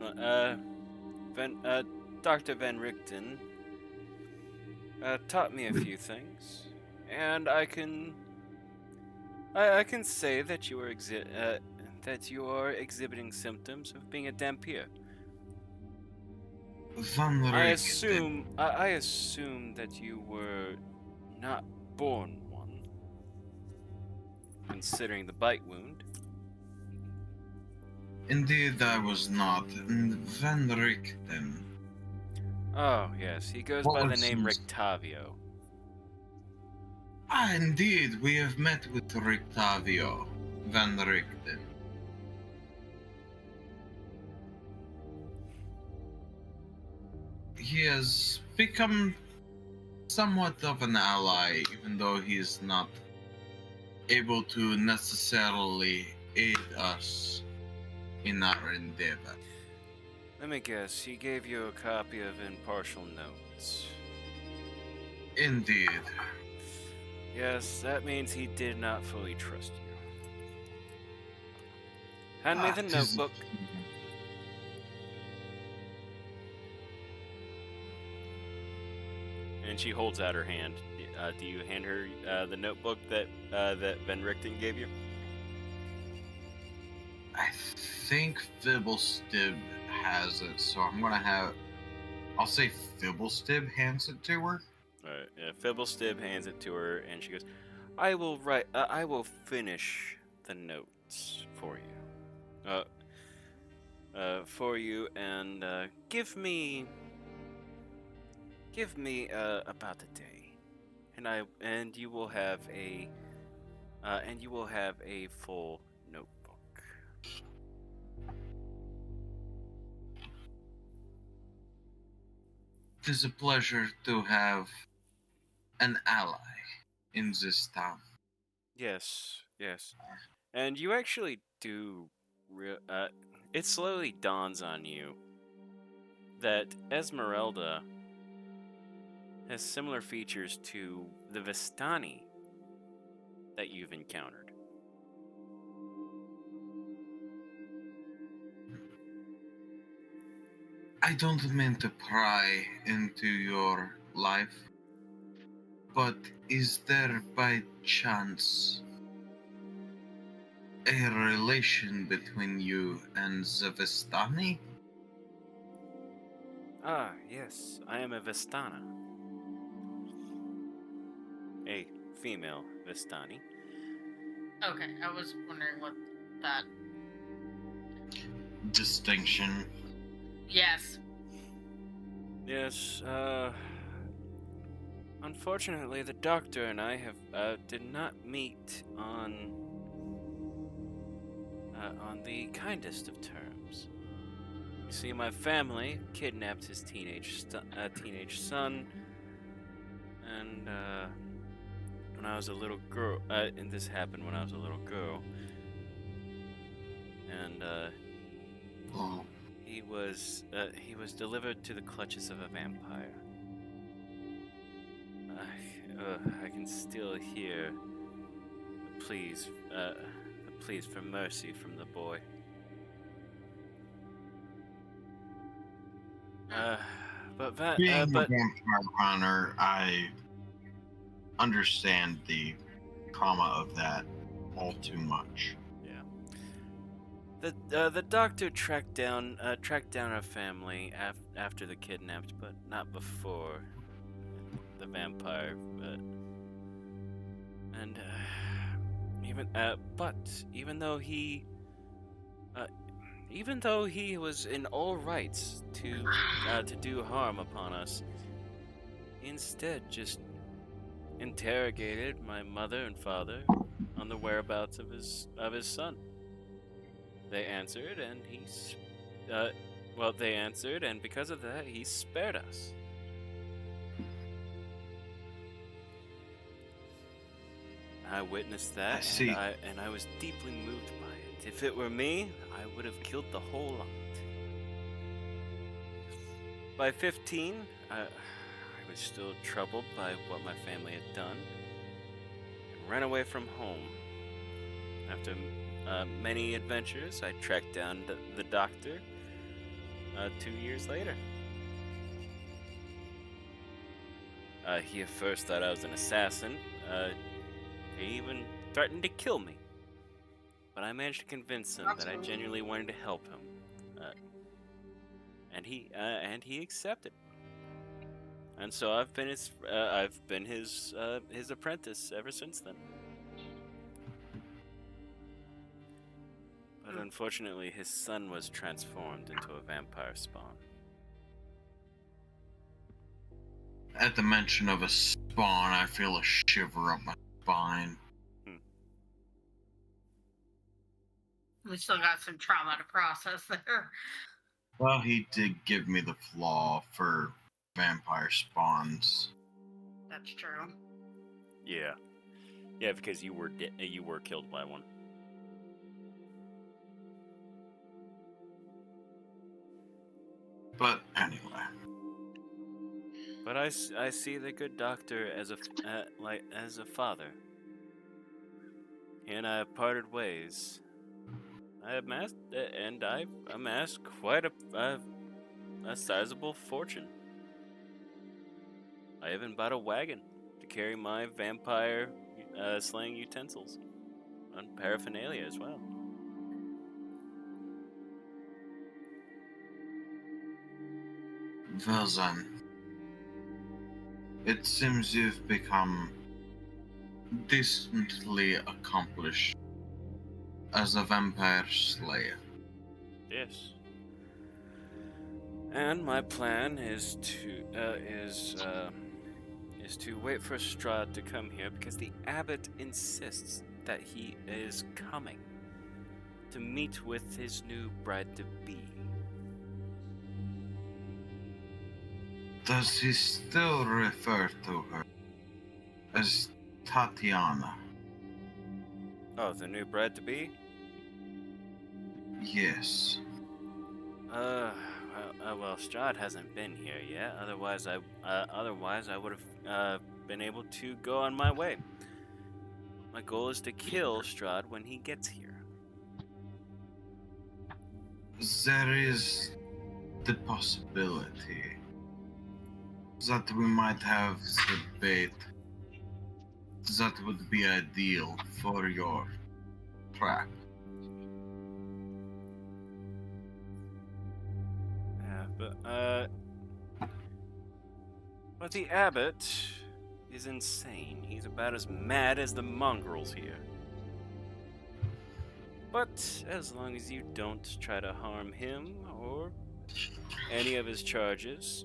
Dr. Van Richten taught me a few things, and I can say that you are exhibiting symptoms of being a Dampier. Van I Richten. assume that you were not born one, considering the bite wound. Indeed, I was not. And Van Richten. Oh yes, he goes What by the was name his- Rictavio. Ah, indeed, we have met with Rictavio. Van Richten. He has become somewhat of an ally, even though he is not able to necessarily aid us in our endeavor. Let me guess, he gave you a copy of Impartial Notes. Indeed. Yes, that means he did not fully trust you. Hand me the 'Tis- notebook. And she holds out her hand. Do you hand her the notebook that Van Richten gave you? I think Fibblestib has it, so I'm gonna have. I'll say Fibblestib hands it to her. Alright, Fibblestib hands it to her, and she goes, I will finish the notes for you. And give me about a day, and you will have a full notebook. It is a pleasure to have an ally in this town. Yes, yes. And you actually do. It slowly dawns on you that Esmeralda has similar features to the Vistani that you've encountered. I don't mean to pry into your life, but is there by chance a relation between you and the Vistani? Ah, yes, I am a Vistana. A female Vistani. Okay, I was wondering what that. Distinction. Yes. Yes, unfortunately, the doctor and I did not meet on the kindest of terms. You see, my family kidnapped his teenage son, and when I was a little girl, and this happened when I was a little girl, and Oh, he was delivered to the clutches of a vampire. I can still hear the pleas for mercy from the boy. being a But vampire hunter, I understand the trauma of that all too much. the doctor tracked down our family after the kidnapped, but not before the vampire. Even though he was in all rights to do harm upon us, he instead just interrogated my mother and father on the whereabouts of his son. They answered, and they answered, and because of that, he spared us. I witnessed that, I see. and I was deeply moved by it. If it were me, I would have killed the whole lot. By 15, I was still troubled by what my family had done, and ran away from home. After many adventures, I tracked down the doctor 2 years later. He at first thought I was an assassin. He even threatened to kill me. But I managed to convince him that I genuinely wanted to help him. And he accepted. And so I've been his apprentice ever since then. But unfortunately, his son was transformed into a vampire spawn. At the mention of a spawn, I feel a shiver up my spine. We still got some trauma to process there. Well, he did give me the flaw for vampire spawns. That's true. Yeah, because you were killed by one. But anyway. But I see the good doctor as a father. He and I have parted ways. I've amassed quite a sizable fortune. I even bought a wagon to carry my vampire slaying utensils and paraphernalia as well. Well then, it seems you've become decently accomplished as a vampire slayer. Yes. And my plan is to wait for Strahd to come here because the abbot insists that he is coming to meet with his new bride-to-be. Does he still refer to her as Tatiana? Oh, the new bride-to-be? Yes. Well, well, Strahd hasn't been here yet. Otherwise, I would have been able to go on my way. My goal is to kill Strahd when he gets here. There is the possibility that we might have the bait that would be ideal for your trap. Yeah, but the abbot is insane. He's about as mad as the mongrels here. But as long as you don't try to harm him or any of his charges,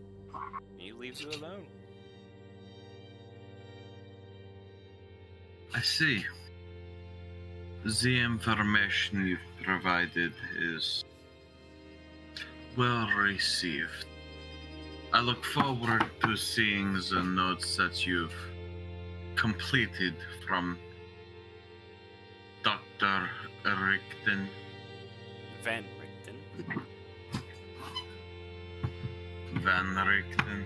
he leaves you alone. I see. The information you've provided is well received. I look forward to seeing the notes that you've completed from Dr. Richten. Van Richten. Van Richten.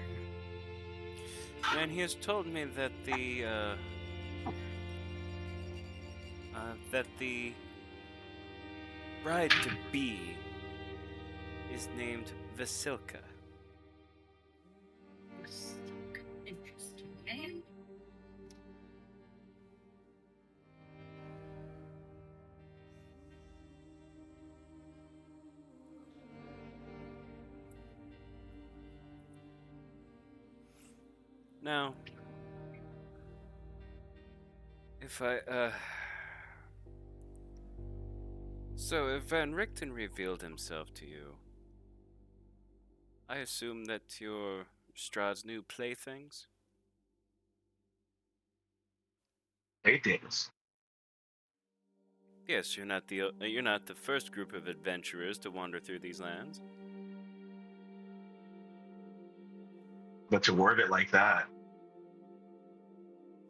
And he has told me that the bride-to-be is named Vasilka. Interesting name. Now, if so if Van Richten revealed himself to you, I assume that you're Strahd's new playthings? Playthings. Yes, you're not the first group of adventurers to wander through these lands. But to word it like that,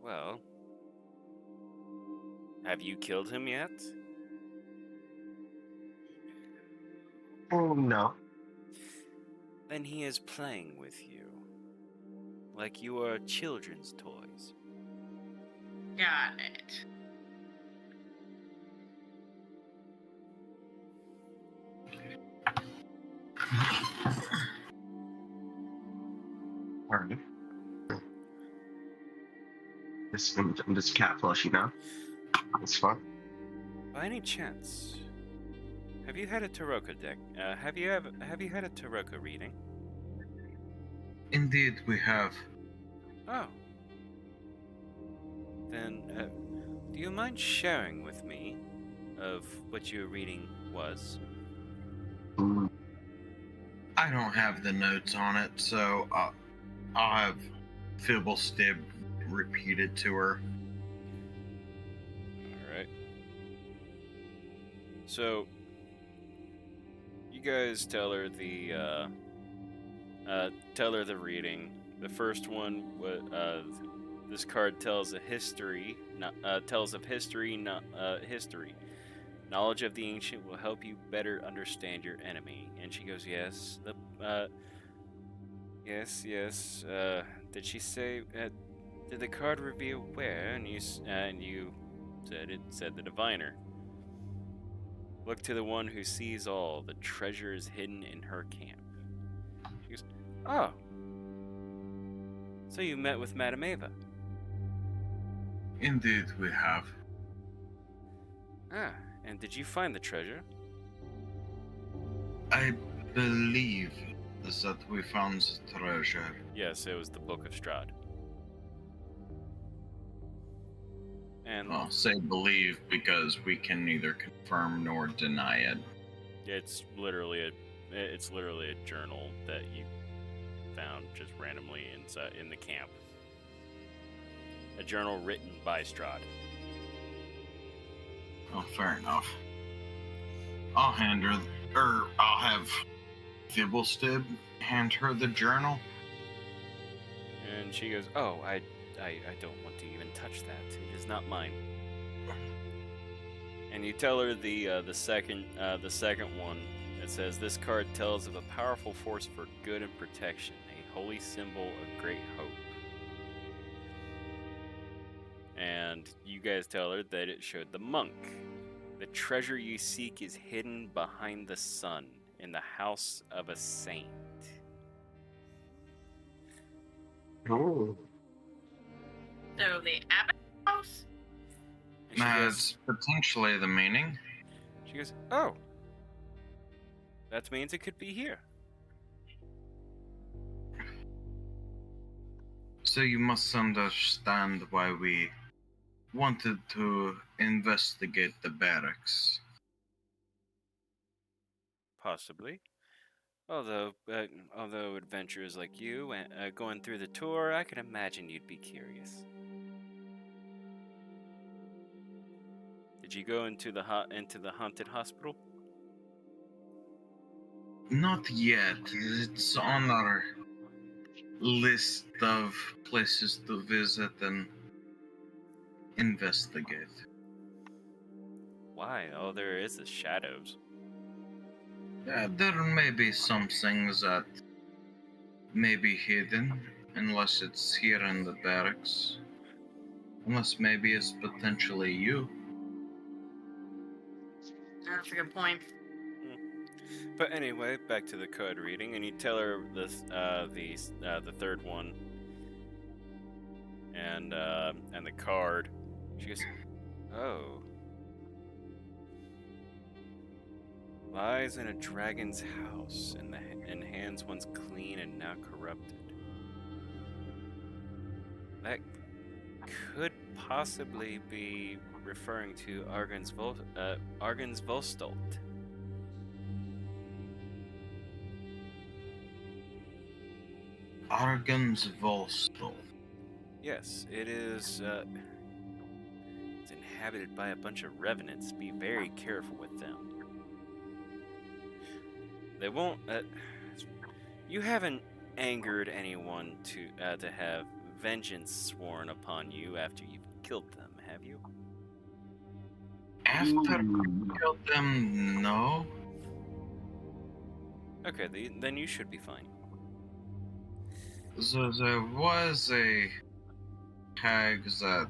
Well, have you killed him yet? no. Then he is playing with you, like you are children's toys. Got it. Alright. I'm just cat plushie now. It's fun. By any chance, have you had a Taroka deck? Have you had a Taroka reading? Indeed, we have. Oh. Then, do you mind sharing with me of what your reading was? Mm, I don't have the notes on it, so I'll have Fibblestib repeated to her. Alright. So, you guys tell her the reading. The first one, this card tells of history. Knowledge of the ancient will help you better understand your enemy. And she goes, yes. Yes. Did she say? Did the card reveal where? And you said it said the diviner. Look to the one who sees all. The treasure is hidden in her camp. She goes, oh. So you met with Madame Ava? Indeed, we have. Ah, and did you find the treasure? I believe that we found the treasure. Yes, it was the Book of Strahd. And I'll say believe because we can neither confirm nor deny it. it's literally a journal that you found just randomly in the camp. A journal written by Strahd. Oh, fair enough. I'll hand her, or I'll have Fibblestib hand her the journal. And she goes, "Oh, I don't want to even touch that. It is not mine." And you tell her the second one. it says this card tells of a powerful force for good and protection, a holy symbol of great hope. And you guys tell her that it showed the monk. The treasure you seek is hidden behind the sun in the house of a saint. Oh. So the Abbey house? And she That's goes, potentially the meaning. she goes, oh, that means it could be here. So you must understand why we wanted to investigate the barracks. Possibly. Although adventurers like you going through the tour, I can imagine you'd be curious. Did you go into the haunted hospital? Not yet. It's on our list of places to visit and investigate. Why? All there is shadows. Yeah, there may be some things that may be hidden, unless it's here in the barracks. Unless maybe it's potentially you. That's a good point. But anyway, back to the code reading, and you tell her the third one, and the card. She goes, "Oh, lies in a dragon's house, in hands once clean and now corrupted. That could possibly be referring to Argan's Volstolt." Argan's Volstol. Yes, it is. It's inhabited by a bunch of revenants. Be very careful with them. They won't. You haven't angered anyone to have vengeance sworn upon you after you've killed them, have you? After we killed them, no. Okay, then you should be fine. So there was a hag that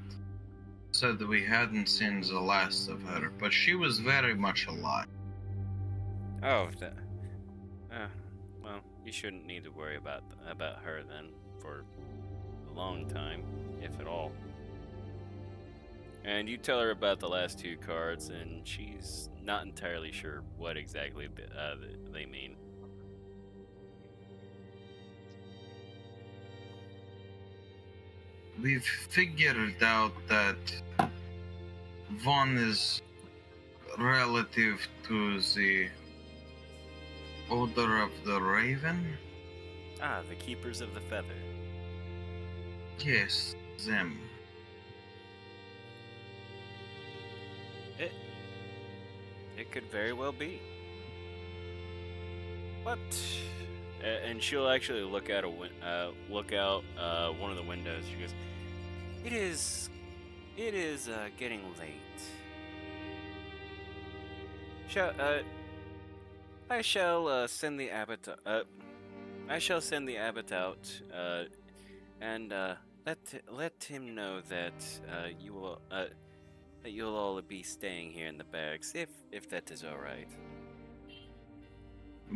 said that we hadn't seen the last of her, but she was very much alive. Oh, well, you shouldn't need to worry about her then for a long time, if at all. And you tell her about the last two cards, and she's not entirely sure what exactly they mean. We've figured out that Vaughn is relative to the Order of the Raven. Ah, the Keepers of the Feather. Yes, them. It could very well be. But and she'll actually look out one of the windows. She goes, "It is getting late. I shall send the abbot. I shall send the abbot out, and let him know that you will that you'll all be staying here in the barracks, if that is all right."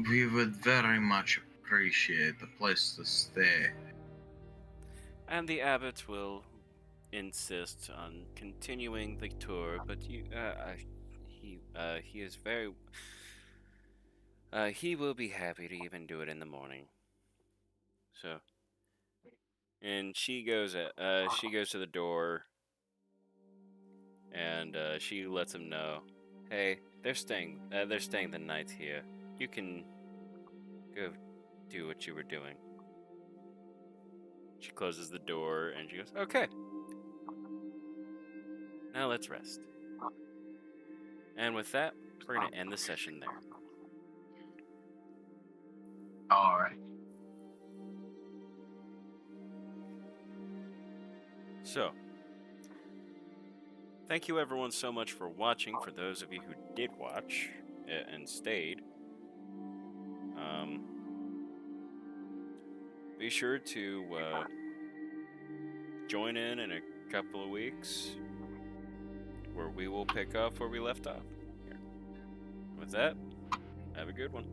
We would very much appreciate a place to stay. And the abbot will insist on continuing the tour, but he is very. He will be happy to even do it in the morning. So, and she goes to the door, and she lets him know, "Hey, they're staying the night here. You can go do what you were doing." She closes the door, and she goes, "Okay. Now let's rest." And with that, we're going to end the session there. All right. So, thank you everyone so much for watching, for those of you who did watch and stayed. Be sure to join in a couple of weeks where we will pick up where we left off. With that, have a good one.